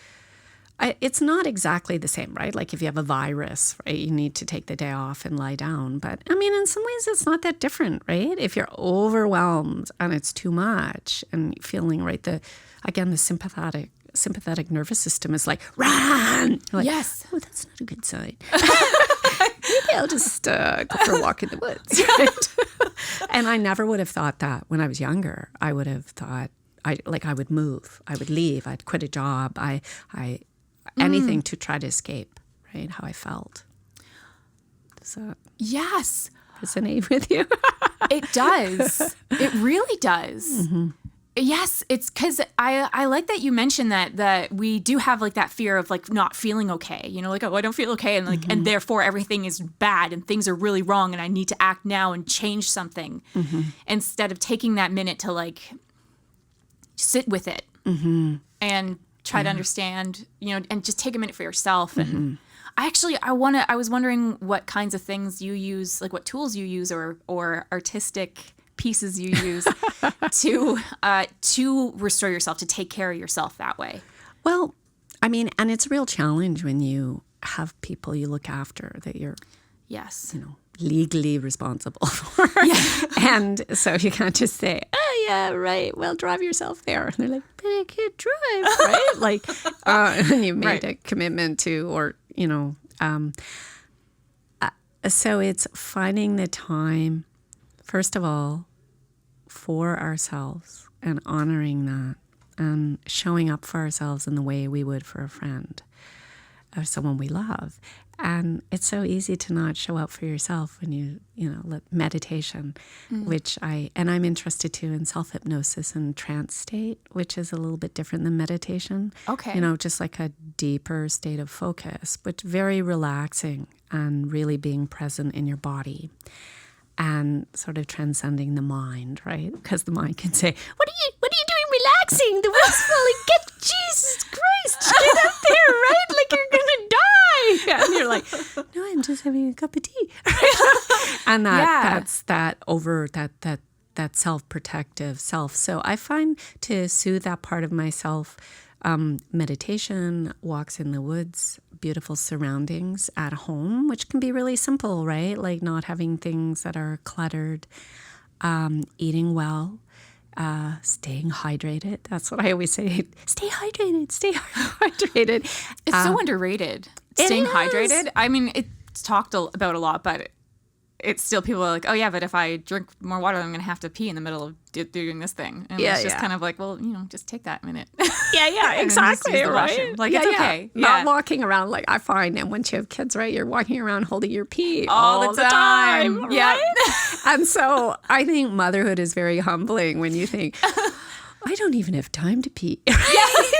Speaker 2: it's not exactly the same, right? Like if you have a virus, right, you need to take the day off and lie down. But I mean, in some ways, it's not that different, right? If you're overwhelmed and it's too much and feeling, right, the sympathetic nervous system is like, run! Like,
Speaker 3: yes.
Speaker 2: Oh, that's not a good sign. Maybe I'll just go for a walk in the woods, right? And I never would have thought that when I was younger. I would have thought, I would move, I would leave, I'd quit a job, anything to try to escape, right, how I felt. So
Speaker 3: yes,
Speaker 2: resonate with you?
Speaker 3: It does. It really does. Mm-hmm. Yes, it's because I like that you mentioned that we do have like that fear of like not feeling okay. Like, oh, I don't feel okay, and like and therefore everything is bad and things are really wrong and I need to act now and change something instead of taking that minute to like sit with it and try to understand, and just take a minute for yourself. And I was wondering what kinds of things you use, like what tools you use or artistic pieces you use to restore yourself, to take care of yourself that way.
Speaker 2: Well, I mean, and it's a real challenge when you have people you look after that you're, legally responsible for. Yeah. And so you can't just say, oh, yeah, right, well, drive yourself there. And they're like, but I can't drive, right? Like, and you made a commitment to, so it's finding the time, first of all, for ourselves and honoring that and showing up for ourselves in the way we would for a friend or someone we love. And it's so easy to not show up for yourself when meditation, which I'm interested too in self-hypnosis and trance state, which is a little bit different than meditation.
Speaker 3: Okay.
Speaker 2: Just like a deeper state of focus, but very relaxing and really being present in your body and sort of transcending the mind, right? Because the mind can say, what are you doing relaxing? The world's falling. Jesus Christ, get up there, right? Like you're going to die. And you're like, no, I'm just having a cup of tea. And that's that self-protective self. So I find to soothe that part of myself, meditation, walks in the woods, beautiful surroundings at home, which can be really simple, right? Like not having things that are cluttered, eating well, staying hydrated. That's what I always say. Stay hydrated. Stay hydrated.
Speaker 3: It's so underrated. Staying hydrated. I mean, it's talked about a lot, but it's still people are like, oh yeah, but if I drink more water, I'm going to have to pee in the middle of doing this thing. And it's just kind of like, well, just take that minute.
Speaker 2: Yeah, exactly, right?
Speaker 3: Washroom. Like, it's okay. Yeah.
Speaker 2: Not walking around like I find, and once you have kids, right, you're walking around holding your pee
Speaker 3: all the time.
Speaker 2: Right?
Speaker 3: Yeah.
Speaker 2: And so I think motherhood is very humbling when you think, I don't even have time to pee. Yes.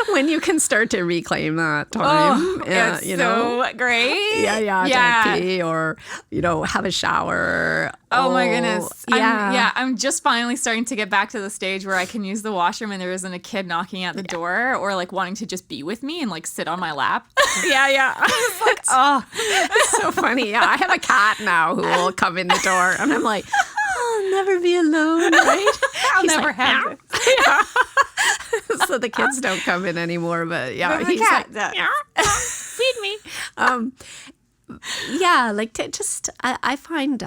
Speaker 2: When you can start to reclaim that time.
Speaker 3: It's so great.
Speaker 2: To pee or, have a shower.
Speaker 3: Oh my goodness. I'm just finally starting to get back to the stage where I can use the washroom and there isn't a kid knocking at the door or like wanting to just be with me and like sit on my lap.
Speaker 2: It's like, it's so funny. Yeah, I have a cat now who will come in the door and I'm like, I'll never be alone, right?
Speaker 3: I'll never have it.
Speaker 2: Yeah. So the kids don't come in anymore, but he's
Speaker 3: cat
Speaker 2: like, feed me. I find,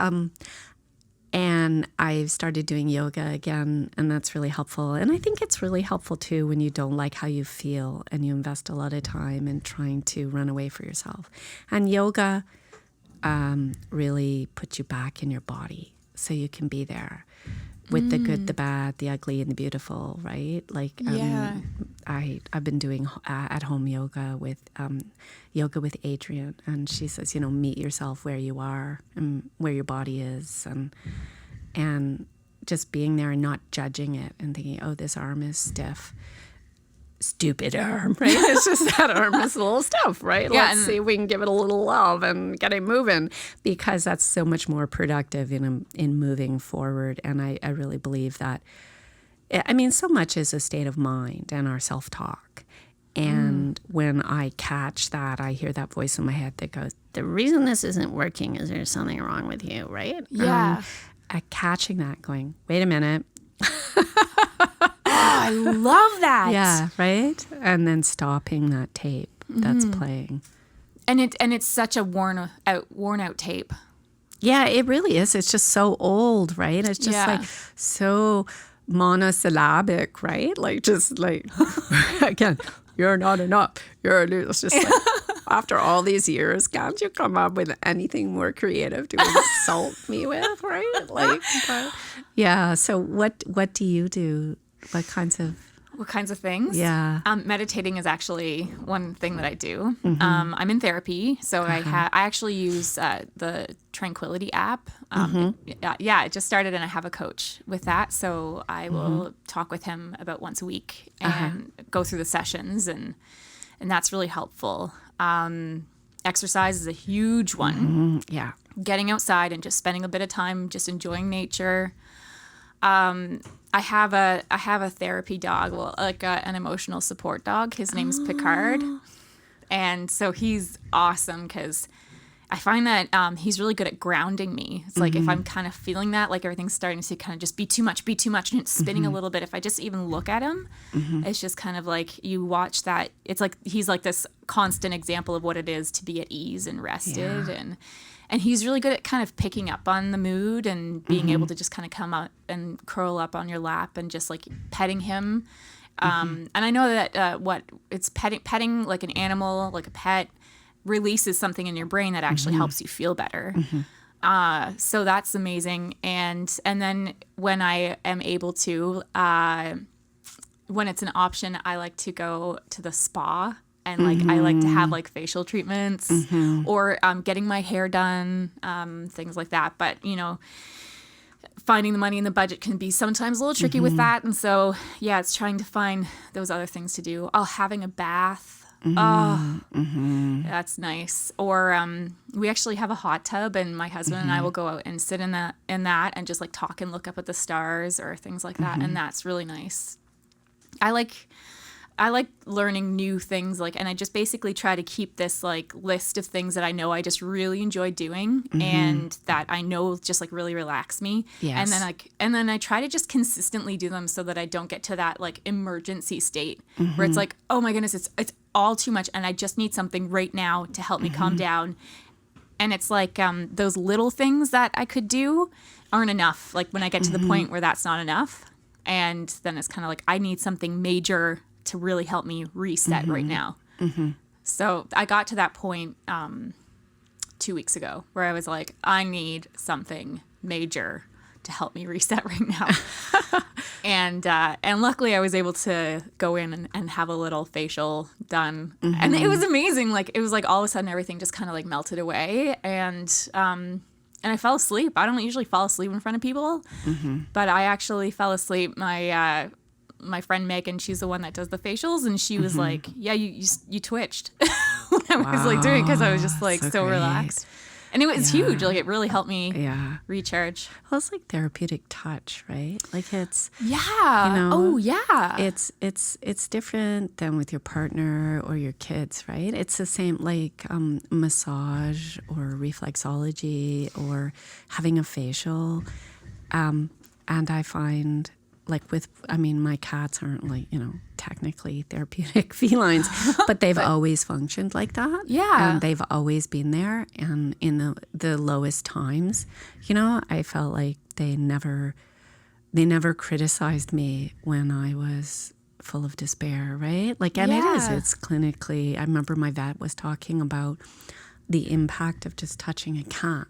Speaker 2: and I've started doing yoga again, and that's really helpful. And I think it's really helpful too when you don't like how you feel and you invest a lot of time in trying to run away for yourself. And yoga really puts you back in your body so you can be there with the good, the bad, the ugly, and the beautiful, right? Like, I've been doing at-home yoga with Adrienne, and she says, meet yourself where you are and where your body is, and just being there and not judging it and thinking, oh, this arm is stiff. Stupid arm, right? It's just that arm is a little stiff, right?
Speaker 3: Yeah,
Speaker 2: Let's see if we can give it a little love and get it moving, because that's so much more productive in moving forward. And I really believe that, so much is a state of mind and our self-talk. And when I catch that, I hear that voice in my head that goes, the reason this isn't working is there's something wrong with you, right?
Speaker 3: Yeah.
Speaker 2: Catching that, going, wait a minute.
Speaker 3: I love that.
Speaker 2: Yeah, right? And then stopping that tape that's playing.
Speaker 3: And it's such a worn out tape.
Speaker 2: Yeah, it really is. It's just so old, right? It's just like so monosyllabic, right? Like just like again, you're not enough. It's just like after all these years, can't you come up with anything more creative to insult me with, right? Like so what do you do? What kinds of
Speaker 3: things?
Speaker 2: Yeah.
Speaker 3: Meditating is actually one thing that I do. I'm in therapy, so I actually use the Tranquility app. It just started, and I have a coach with that. So I will talk with him about once a week and go through the sessions, and that's really helpful. Exercise is a huge one.
Speaker 2: Yeah.
Speaker 3: Getting outside and just spending a bit of time just enjoying nature. I have a therapy dog, an emotional support dog. His name's Picard. And so he's awesome because I find that he's really good at grounding me. It's like if I'm kind of feeling that, like everything's starting to kind of just be too much, and it's spinning a little bit. If I just even look at him, it's just kind of like you watch that. It's like he's like this constant example of what it is to be at ease and rested. Yeah. And he's really good at kind of picking up on the mood and being able to just kind of come out and curl up on your lap and just like petting him. And I know that petting like an animal, like a pet, releases something in your brain that actually helps you feel better. So that's amazing. And then when I am able to, when it's an option, I like to go to the spa And like I like to have like facial treatments or getting my hair done, things like that. But finding the money in the budget can be sometimes a little tricky with that. And so it's trying to find those other things to do. Having a bath. That's nice. Or we actually have a hot tub, and my husband and I will go out and sit in that and just like talk and look up at the stars or things like that. And that's really nice. I like learning new things, and I just basically try to keep this like list of things that I know I just really enjoy doing and that I know just like really relax me.
Speaker 2: Yes.
Speaker 3: And then I try to just consistently do them so that I don't get to that like emergency state where it's like, oh my goodness, it's all too much and I just need something right now to help me calm down. And it's like those little things that I could do aren't enough. Like when I get to the point where that's not enough, and then it's kind of like I need something major to really help me reset right now. So I got to that point 2 weeks ago where I was like, I need something major to help me reset right now. And luckily I was able to go in and have a little facial done. And it was amazing. Like it was like all of a sudden everything just kind of like melted away. And I fell asleep. I don't usually fall asleep in front of people, but I actually fell asleep. My friend Megan, she's the one that does the facials, and she was like, "Yeah, you twitched." When I was like doing it because I was just like so relaxed, and it was huge. Like it really helped me recharge.
Speaker 2: Well, it's like therapeutic touch, right? Like it's it's different than with your partner or your kids, right? It's the same like massage or reflexology or having a facial, and I find. Like my cats aren't like, technically therapeutic felines, but they've always functioned like that.
Speaker 3: Yeah.
Speaker 2: And they've always been there. And in the lowest times, I felt like they never criticized me when I was full of despair, right? Like, and it's clinically, I remember my vet was talking about the impact of just touching a cat,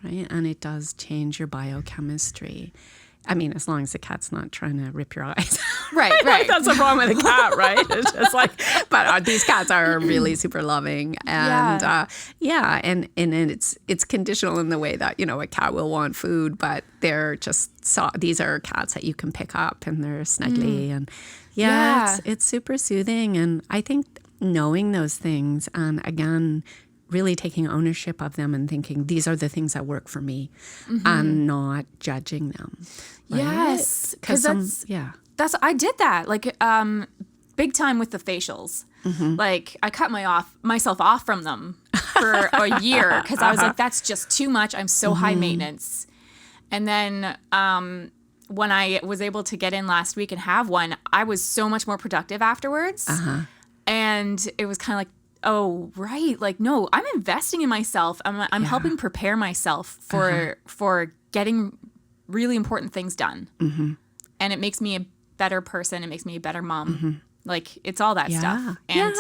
Speaker 2: right? And it does change your biochemistry. I mean, as long as the cat's not trying to rip your eyes.
Speaker 3: Right.
Speaker 2: Like, that's the problem with a cat, right? It's just like, but these cats are really super loving. And and it's conditional in the way that, a cat will want food, but they're just, these are cats that you can pick up and they're snuggly. And it's super soothing. And I think knowing those things and again, really taking ownership of them and thinking these are the things that work for me and not judging them. Right?
Speaker 3: Yes. Because that's I did that like big time with the facials. Like I cut myself off from them for a year because I was like, that's just too much. I'm so high maintenance. And then when I was able to get in last week and have one, I was so much more productive afterwards. And it was kind of like, oh, right. Like, no, I'm investing in myself. I'm helping prepare myself for getting really important things done. And it makes me a better person. It makes me a better mom. Like, it's all that stuff. And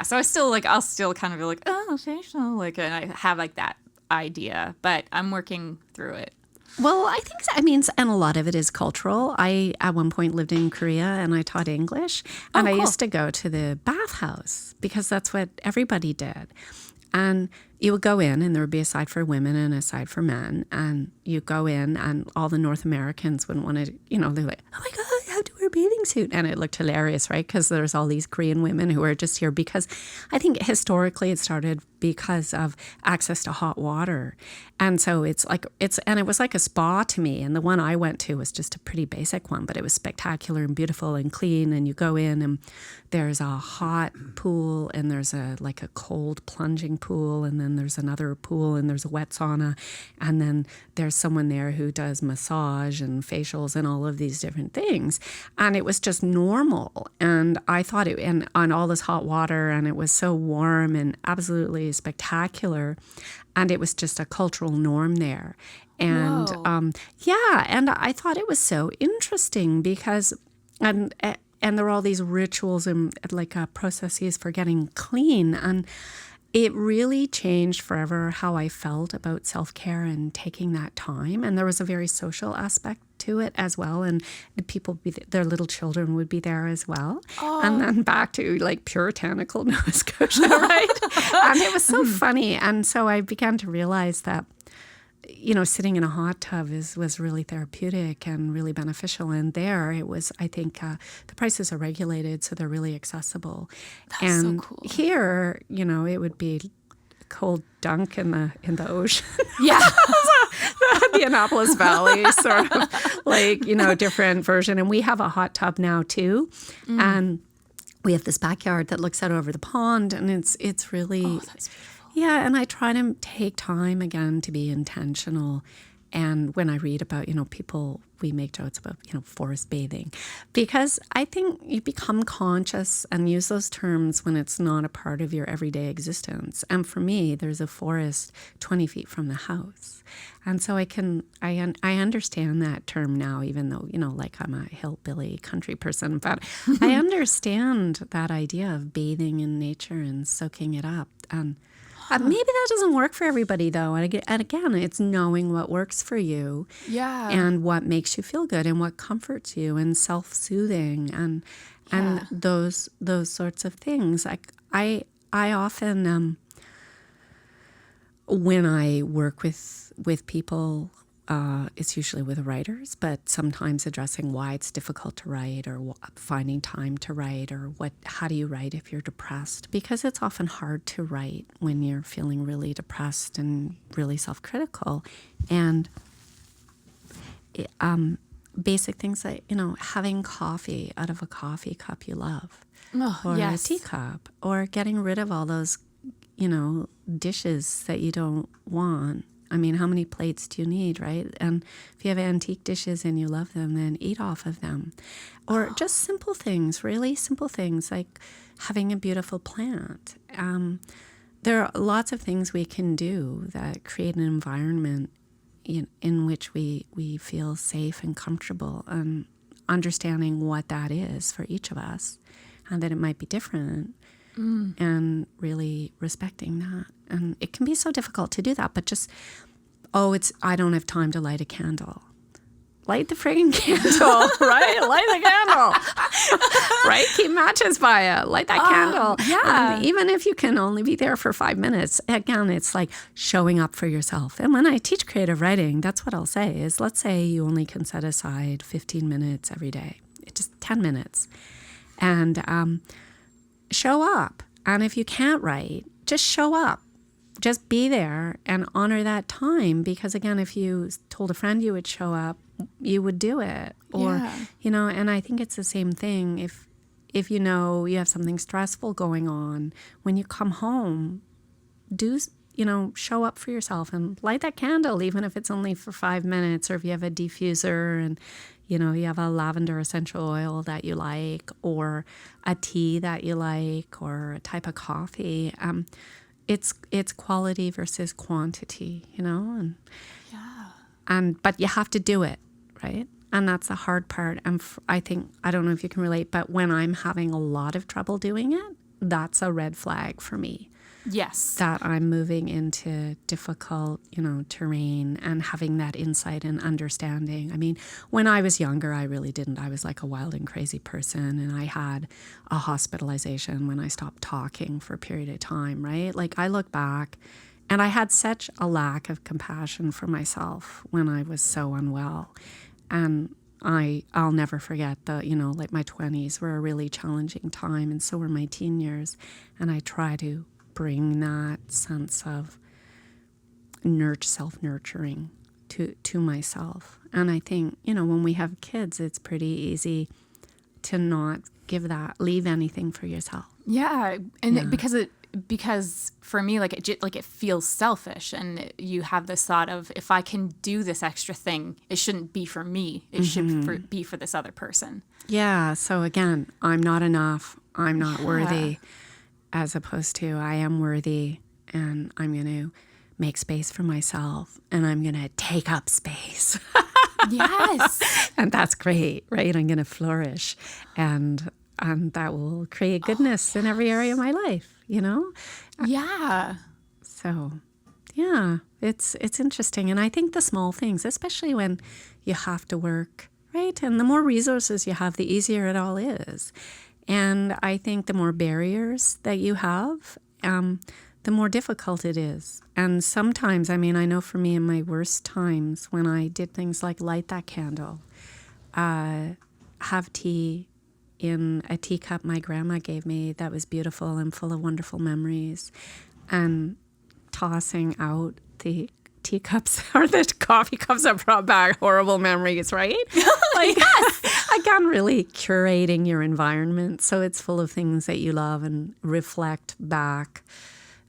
Speaker 3: so I'll still kind of be like, oh, facial. Like, and I have like that idea, but I'm working through it.
Speaker 2: Well, I think, and a lot of it is cultural. I, at one point, lived in Korea and I taught English. And I used to go to the bathhouse because that's what everybody did. And you would go in and there would be a side for women and a side for men. And you go in and all the North Americans would want to, they're like, oh my God, I have to wear a bathing suit. And it looked hilarious, right? Because there's all these Korean women who are just here because I think historically it started because of access to hot water. And so it was like a spa to me. And the one I went to was just a pretty basic one, but it was spectacular and beautiful and clean. And you go in and there's a hot pool and there's a cold plunging pool. And then there's another pool and there's a wet sauna. And then there's someone there who does massage and facials and all of these different things. And it was just normal. And I thought and on all this hot water and it was so warm and absolutely spectacular. And it was just a cultural norm there. And and I thought it was so interesting because and there were all these rituals and processes for getting clean. And it really changed forever how I felt about self-care and taking that time. And there was a very social aspect to it as well. And the people, their little children would be there as well. Oh. And then back to like puritanical Nova Scotia, right? And it was so funny. And so I began to realize that, sitting in a hot tub was really therapeutic and really beneficial. And there it was, I think, the prices are regulated, so they're really accessible.
Speaker 3: That's so cool.
Speaker 2: Here, it would be a cold dunk in the ocean.
Speaker 3: Yeah.
Speaker 2: The Annapolis Valley, sort of like, different version. And we have a hot tub now too. And we have this backyard that looks out over the pond, and it's really...
Speaker 3: Oh, that's beautiful.
Speaker 2: Yeah, and I try to take time again to be intentional. And when I read about, people, we make jokes about, forest bathing, because I think you become conscious and use those terms when it's not a part of your everyday existence. And for me, there's a forest 20 feet from the house. And so I understand that term now, even though, like I'm a hillbilly country person, but I understand that idea of bathing in nature and soaking it up. And maybe that doesn't work for everybody, though. And again, it's knowing what works for you, and what makes you feel good, and what comforts you, and self-soothing, and those sorts of things. Like I often, when I work with people, it's usually with writers, but sometimes addressing why it's difficult to write, or finding time to write, or how do you write if you're depressed? Because it's often hard to write when you're feeling really depressed and really self-critical. And basic things like, having coffee out of a coffee cup you love, or a teacup, or getting rid of all those, dishes that you don't want. I mean, how many plates do you need, right? And if you have antique dishes and you love them, then eat off of them. Or just simple things, really simple things, like having a beautiful plant. There are lots of things we can do that create an environment in which we feel safe and comfortable, and understanding what that is for each of us, and that it might be different. And really respecting that. And it can be so difficult to do that, but just, I don't have time to light a candle. Light the friggin' candle, right? Light the candle, right? Keep matches by it. Light that candle.
Speaker 3: Yeah.
Speaker 2: And even if you can only be there for 5 minutes, again, it's like showing up for yourself. And when I teach creative writing, that's what I'll say is, let's say you only can set aside 15 minutes every day. It's just 10 minutes. And show up. And if you can't write, just show up. Just be there and honor that time. Because again, if you told a friend you would show up, you would do it. Or, and I think it's the same thing. If you know you have something stressful going on, when you come home, show up for yourself and light that candle, even if it's only for 5 minutes, or if you have a diffuser and you have a lavender essential oil that you like, or a tea that you like, or a type of coffee. It's quality versus quantity, but you have to do it, right? And that's the hard part. And I don't know if you can relate, but when I'm having a lot of trouble doing it, that's a red flag for me.
Speaker 3: Yes.
Speaker 2: That I'm moving into difficult, terrain, and having that insight and understanding. I mean, when I was younger, I really didn't. I was like a wild and crazy person, and I had a hospitalization when I stopped talking for a period of time, right? Like I look back, and I had such a lack of compassion for myself when I was so unwell. And I'll never forget like my 20s were a really challenging time, and so were my teen years. And I try to bring that sense of self-nurturing to myself. And I think, when we have kids, it's pretty easy to not leave anything for yourself.
Speaker 3: Yeah. And because for me, it feels selfish, and you have this thought of, if I can do this extra thing, it shouldn't be for me. It should be for this other person.
Speaker 2: Yeah. So again, I'm not enough. I'm not worthy. As opposed to, I am worthy, and I'm going to make space for myself, and I'm going to take up space.
Speaker 3: Yes.
Speaker 2: And that's great, right? I'm going to flourish. And and that will create goodness in every area of my life, you know?
Speaker 3: Yeah.
Speaker 2: So, yeah, it's interesting. And I think the small things, especially when you have to work, right? And the more resources you have, the easier it all is. And I think the more barriers that you have, the more difficult it is. And sometimes, I mean, I know for me in my worst times when I did things like light that candle, have tea in a teacup my grandma gave me that was beautiful and full of wonderful memories, and tossing out the teacups or the coffee cups that brought back horrible memories, right? Like, yes. Again, really curating your environment so it's full of things that you love and reflect back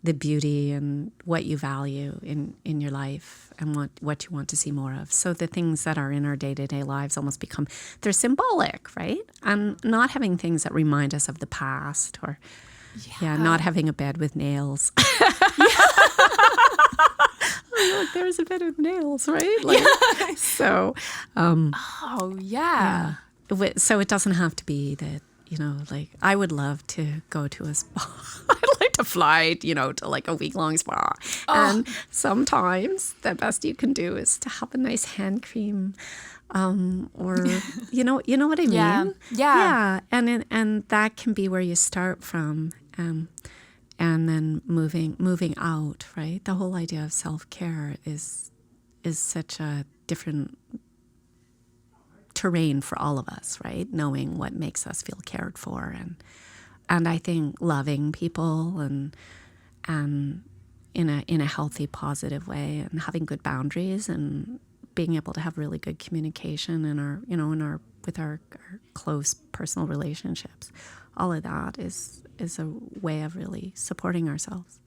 Speaker 2: the beauty and what you value in your life and what you want to see more of. So the things that are in our day-to-day lives almost become, they're symbolic, right? And not having things that remind us of the past, or not having a bed with nails. Look, there's a bed with nails, right? Like, so, so it doesn't have to be that, you know, like, I would love to go to a spa. I'd like to fly, to like a week-long spa. Oh. And sometimes the best you can do is to have a nice hand cream, or you know what I mean? Yeah. And that can be where you start from, and then moving out, right? The whole idea of self-care is such a different terrain for all of us, right? Knowing what makes us feel cared for, and I think loving people and in a healthy, positive way, and having good boundaries, and being able to have really good communication with our close personal relationships. All of that is a way of really supporting ourselves.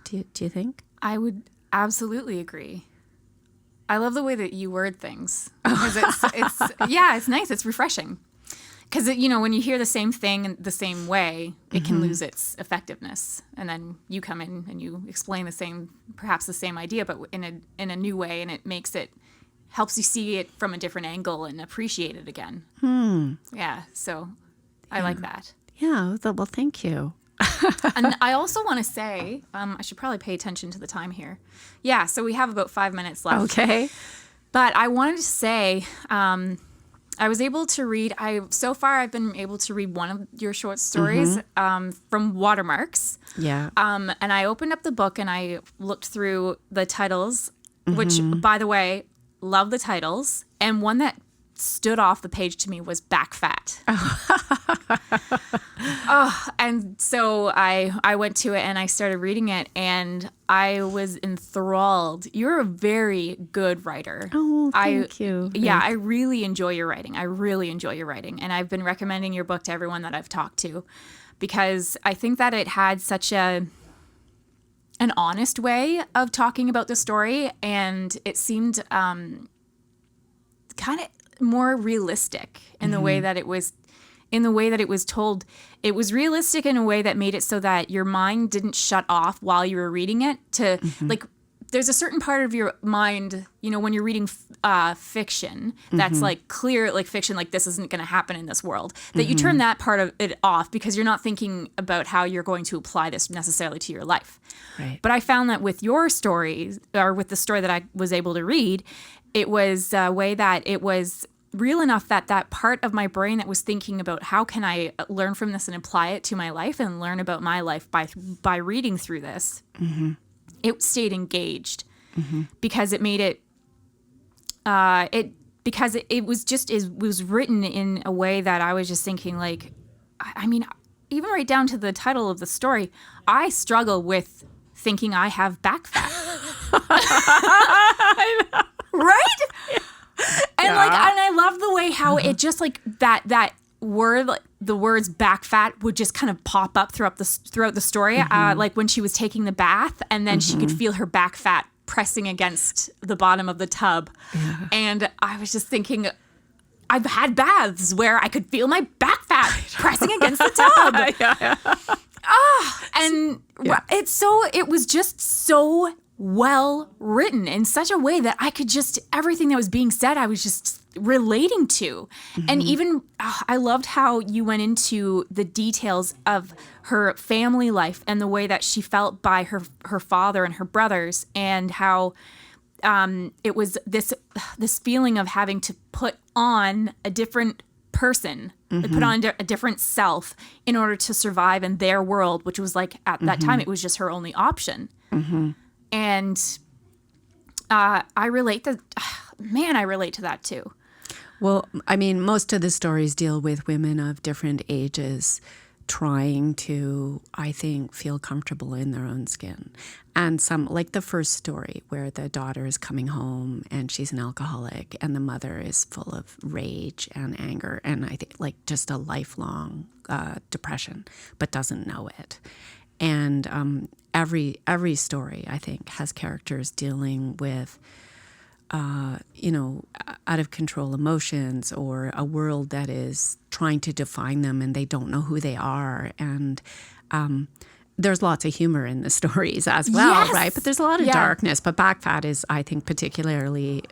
Speaker 2: Do you think?
Speaker 3: I would absolutely agree. I love the way that you word things, because it's nice. It's refreshing. Because, when you hear the same thing in the same way, it can lose its effectiveness. And then you come in and you explain perhaps the same idea, but in a new way, and it helps you see it from a different angle and appreciate it again. Yeah, so I like that.
Speaker 2: Yeah, well, thank you.
Speaker 3: And I also want to say, I should probably pay attention to the time here. Yeah, so we have about 5 minutes left.
Speaker 2: Okay.
Speaker 3: But I wanted to say, I was able to read, so far I've been able to read one of your short stories from Watermarks.
Speaker 2: Yeah.
Speaker 3: And I opened up the book and I looked through the titles, which, by the way, love the titles. And one that stood off the page to me was Back Fat. And so I went to it and I started reading it, and I was enthralled. You're a very good writer.
Speaker 2: Oh, thank you.
Speaker 3: Yeah, I really enjoy your writing. And I've been recommending your book to everyone that I've talked to, because I think that it had such an honest way of talking about the story, and it seemed kind of more realistic in the way that it was told. It was realistic in a way that made it so that your mind didn't shut off while you were reading it. Like, there's a certain part of your mind, when you're reading fiction that's like clear, like fiction, like this isn't going to happen in this world, that you turn that part of it off because you're not thinking about how you're going to apply this necessarily to your life.
Speaker 2: Right.
Speaker 3: But I found that with your stories, or with the story that I was able to read, it was a way that it was real enough that part of my brain that was thinking about how can I learn from this and apply it to my life and learn about my life by reading through this, it stayed engaged, because it made it, because it was written in a way that I was just thinking, like, I mean, even right down to the title of the story, I struggle with thinking I have back fat. Right? And and I love the way how it just like that word, like, the words back fat would just kind of pop up throughout the story. Like when she was taking the bath, and then she could feel her back fat pressing against the bottom of the tub. Yeah. And I was just thinking, I've had baths where I could feel my back fat pressing against the tub. And it was just so well written in such a way that I could just, everything that was being said, I was just relating to. And even, I loved how you went into the details of her family life and the way that she felt by her father and her brothers, and how it was this feeling of having to put on a different person, like put on a different self in order to survive in their world, which was like, at that time, it was just her only option. And I relate to that too.
Speaker 2: Well, I mean, most of the stories deal with women of different ages trying to, I think, feel comfortable in their own skin. And some, like the first story where the daughter is coming home and she's an alcoholic and the mother is full of rage and anger and I think like just a lifelong depression, but doesn't know it. And every story, I think, has characters dealing with out of control emotions or a world that is trying to define them and they don't know who they are. And there's lots of humor in the stories as well, right? But there's a lot of darkness. But Backfat is, I think, particularly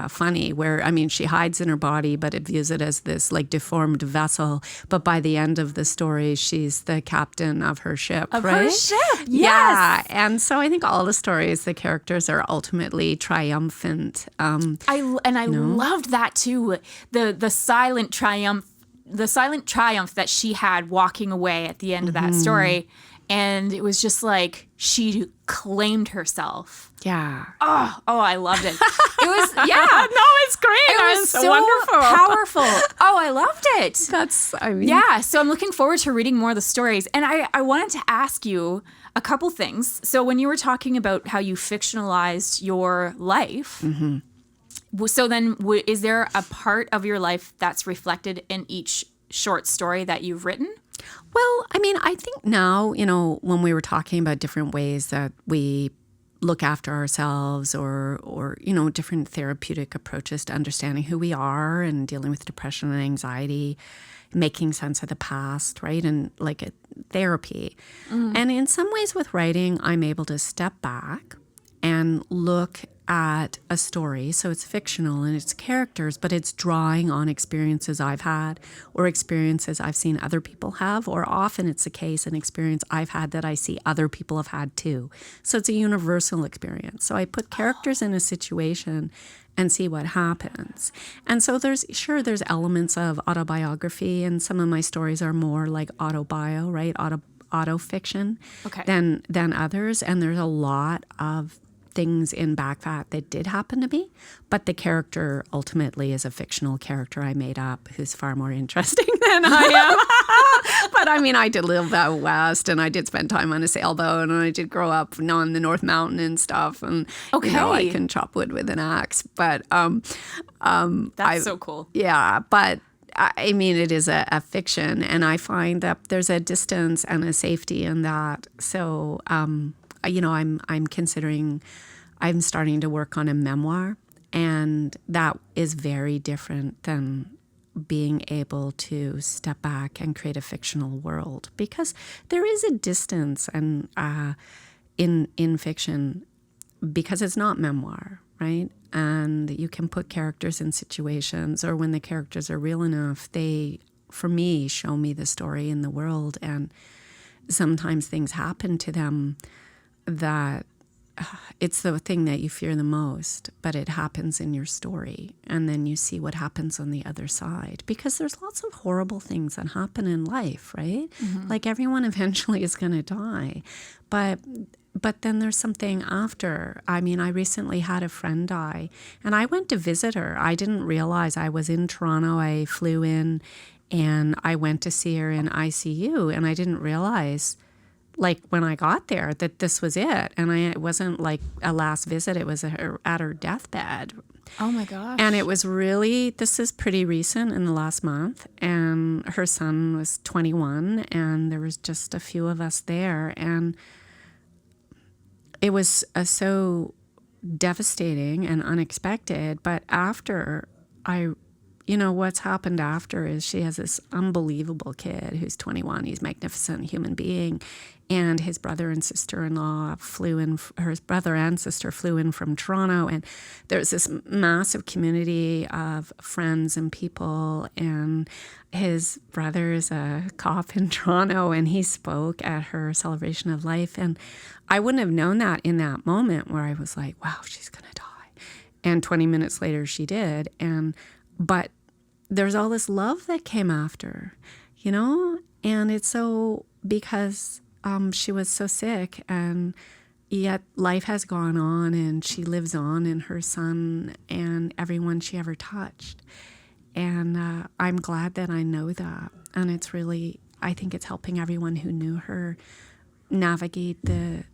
Speaker 2: funny where, I mean, she hides in her body, but it views it as this like deformed vessel. But by the end of the story, she's the captain of her ship, right?
Speaker 3: Her ship, yes.
Speaker 2: Yeah. And so I think all the stories, the characters are ultimately triumphant.
Speaker 3: I loved that too. The silent triumph that she had walking away at the end of that story. And it was just like she claimed herself.
Speaker 2: Yeah.
Speaker 3: Oh, I loved it. It was, yeah.
Speaker 2: No, it's great.
Speaker 3: It was so
Speaker 2: wonderful.
Speaker 3: Powerful. Oh, I loved it. Yeah. So I'm looking forward to reading more of the stories. And I wanted to ask you a couple things. So when you were talking about how you fictionalized your life, so then is there a part of your life that's reflected in each short story that you've written?
Speaker 2: Well, I mean, I think now, when we were talking about different ways that we look after ourselves or different therapeutic approaches to understanding who we are and dealing with depression and anxiety, making sense of the past, right? And like a therapy. And in some ways with writing, I'm able to step back and look at a story. So it's fictional and it's characters, but it's drawing on experiences I've had or experiences I've seen other people have, or often it's a case, an experience I've had that I see other people have had too. So it's a universal experience. So I put characters in a situation and see what happens. And so there's elements of autobiography, and some of my stories are more like autobio, right? Auto fiction than others. And there's a lot of things in Backfat that did happen to me, but the character ultimately is a fictional character I made up who's far more interesting than I am. But I mean, I did live out west and I did spend time on a sailboat and I did grow up on the North Mountain and stuff. And, I can chop wood with an axe. But
Speaker 3: that's so cool.
Speaker 2: Yeah, but I mean, it is a fiction, and I find that there's a distance and a safety in that. So, I'm starting to work on a memoir, and that is very different than being able to step back and create a fictional world, because there is a distance and in fiction, because it's not memoir, right? And you can put characters in situations, or when the characters are real enough, they, for me, show me the story in the world, and sometimes things happen to them that it's the thing that you fear the most, but it happens in your story. And then you see what happens on the other side, because there's lots of horrible things that happen in life, right? Like everyone eventually is going to die. But then there's something after. I mean, I recently had a friend die, and I went to visit her. I didn't realize I was in Toronto. I flew in, and I went to see her in ICU, and I didn't realize, like, when I got there, that this was it. And it wasn't like a last visit. It was at her deathbed.
Speaker 3: Oh, my gosh.
Speaker 2: And it was really, this is pretty recent, in the last month. And her son was 21, and there was just a few of us there. And it was so devastating and unexpected. But after, I what's happened after is she has this unbelievable kid who's 21. He's a magnificent human being. And his brother and sister-in-law his brother and sister flew in from Toronto. And there's this massive community of friends and people. And his brother is a cop in Toronto, and he spoke at her celebration of life. And I wouldn't have known that in that moment where I was like, wow, she's going to die. And 20 minutes later, she did. But there's all this love that came after, and it's so because she was so sick, and yet life has gone on, and she lives on in her son and everyone she ever touched. And I'm glad that I know that. And it's really, I think it's helping everyone who knew her navigate that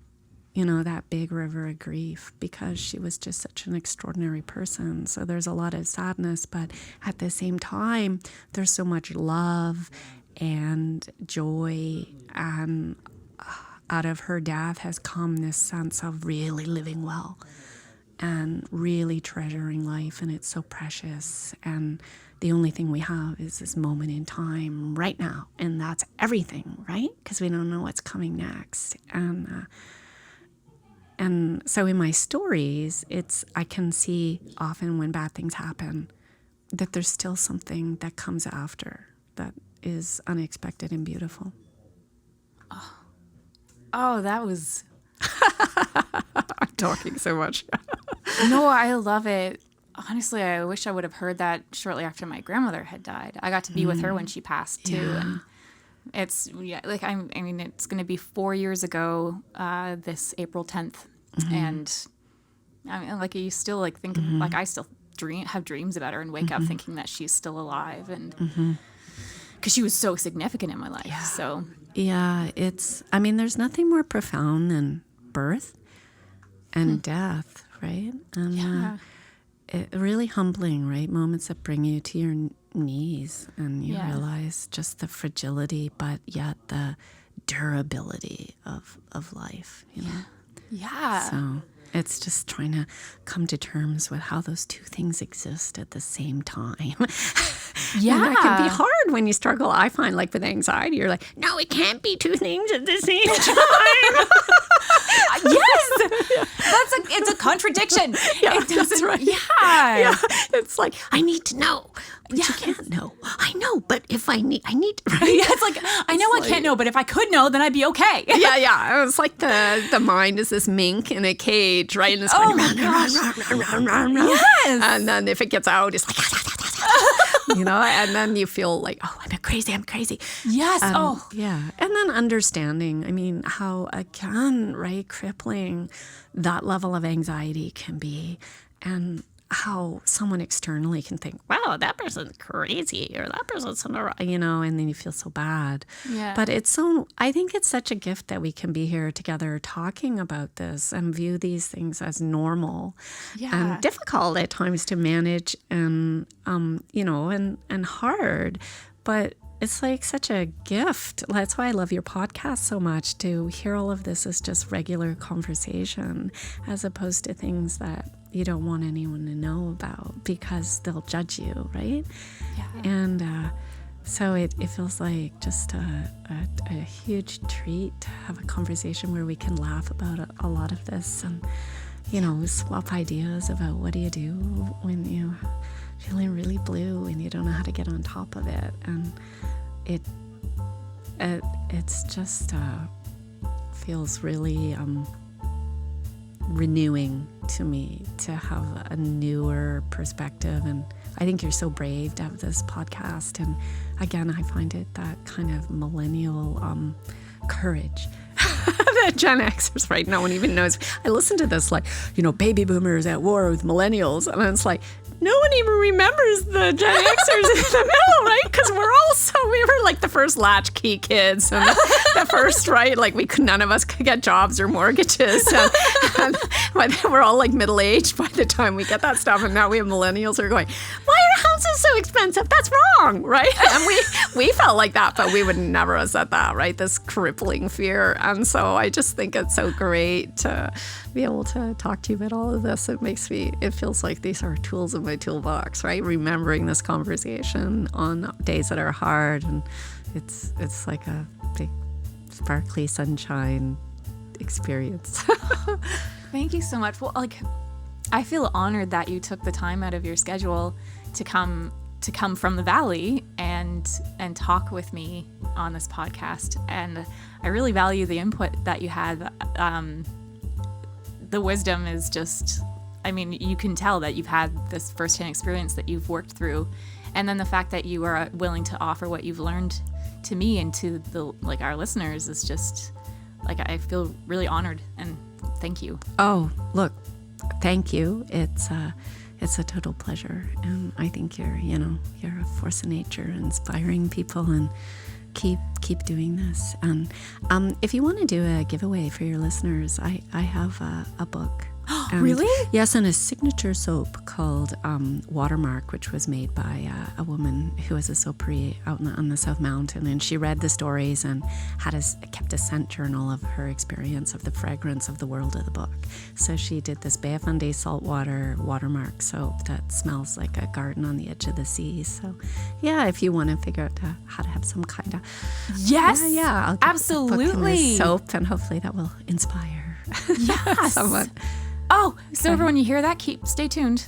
Speaker 2: big river of grief, because she was just such an extraordinary person. So there's a lot of sadness, but at the same time, there's so much love and joy, and out of her death has come this sense of really living well and really treasuring life, and it's so precious. And the only thing we have is this moment in time right now, and that's everything, right? Because we don't know what's coming next. And so in my stories, I can see often when bad things happen that there's still something that comes after that is unexpected and beautiful.
Speaker 3: Oh, that was...
Speaker 2: I'm talking so much.
Speaker 3: No, I love it. Honestly, I wish I would have heard that shortly after my grandmother had died. I got to be with her when she passed too.
Speaker 2: Yeah.
Speaker 3: And it's it's going to be 4 years ago this April 10th. And I mean, like, you still like think like I still have dreams about her and wake up thinking that she's still alive, and because she was so significant in my life.
Speaker 2: Yeah.
Speaker 3: So
Speaker 2: yeah, there's nothing more profound than birth and death, right? And really humbling, right? Moments that bring you to your knees, and you realize just the fragility, but yet the durability of life,
Speaker 3: Yeah.
Speaker 2: So it's just trying to come to terms with how those two things exist at the same time.
Speaker 3: Yeah.
Speaker 2: And that can be hard when you struggle. I find, like, with anxiety, you're like, no, it can't be two things at the same time.
Speaker 3: Yes. It's a contradiction.
Speaker 2: Yeah, that's right.
Speaker 3: Yeah.
Speaker 2: It's like, I need to know. But you can't know. I know, but if I need to. Right?
Speaker 3: Yeah, it's like, I know I can't know, but if I could know, then I'd be okay.
Speaker 2: Yeah. It's like the mind is this mink in a cage, right? And it's going run.
Speaker 3: Yes.
Speaker 2: And then if it gets out, it's like, and then you feel like, oh, I'm crazy.
Speaker 3: Yes.
Speaker 2: Yeah. And then understanding, how, again, right, crippling that level of anxiety can be, and how someone externally can think, wow, that person's crazy, or that person's, and then you feel so bad.
Speaker 3: Yeah.
Speaker 2: But I think it's such a gift that we can be here together talking about this and view these things as normal and difficult at times to manage, and, and hard. But it's like such a gift. That's why I love your podcast so much, to hear all of this as just regular conversation, as opposed to things that you don't want anyone to know about because they'll judge you, right?
Speaker 3: Yeah.
Speaker 2: And so it feels like just a huge treat to have a conversation where we can laugh about a lot of this, and, swap ideas about what do you do when you're feeling really blue and you don't know how to get on top of it. And it's just feels really renewing to me to have a newer perspective. And I think you're so brave to have this podcast. And again, I find it that kind of millennial courage that Gen Xers, right? No one even knows. I listen to this like, baby boomers at war with millennials. And it's like, no one even remembers the Gen Xers in the middle, right? Because we were like the first latchkey kids, and the first, right? Like none of us could get jobs or mortgages, and we're all like middle-aged by the time we get that stuff. And now we have millennials who are going, why house is so expensive. That's wrong, right? And we felt like that, but we would never have said that, right? This crippling fear. And so I just think it's so great to be able to talk to you about all of this. It feels like these are tools in my toolbox, right? Remembering this conversation on days that are hard, and it's like a big sparkly sunshine experience.
Speaker 3: Thank you so much. Well, I feel honored that you took the time out of your schedule to come from the Valley and talk with me on this podcast. And I really value the input that you had. The wisdom is just, you can tell that you've had this firsthand experience that you've worked through. And then the fact that you are willing to offer what you've learned to me and to our listeners is just I feel really honored, and thank you.
Speaker 2: Oh, look, thank you. It's a total pleasure, and I think you're a force of nature, inspiring people, and keep doing this. And if you want to do a giveaway for your listeners, I have a book.
Speaker 3: Really?
Speaker 2: Yes, and a signature soap called Watermark, which was made by a woman who was a soapery out on the South Mountain, and she read the stories and kept a scent journal of her experience of the fragrance of the world of the book. So she did this Bay of Fundy saltwater Watermark soap that smells like a garden on the edge of the sea. So yeah, if you want to figure out how to have some kind of
Speaker 3: yes,
Speaker 2: I'll give
Speaker 3: absolutely
Speaker 2: a book and a soap, and hopefully that will inspire someone.
Speaker 3: Oh, so everyone, you hear that? Stay tuned,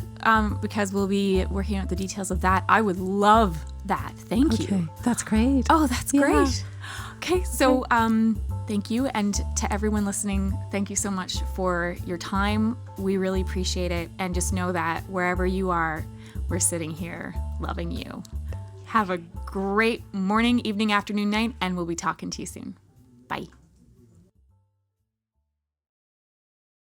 Speaker 3: because we'll be working out the details of that. I would love that. Thank you.
Speaker 2: That's great.
Speaker 3: Oh, that's great. Okay, so thank you. And to everyone listening, thank you so much for your time. We really appreciate it. And just know that wherever you are, we're sitting here loving you. Have a great morning, evening, afternoon, night, and we'll be talking to you soon. Bye.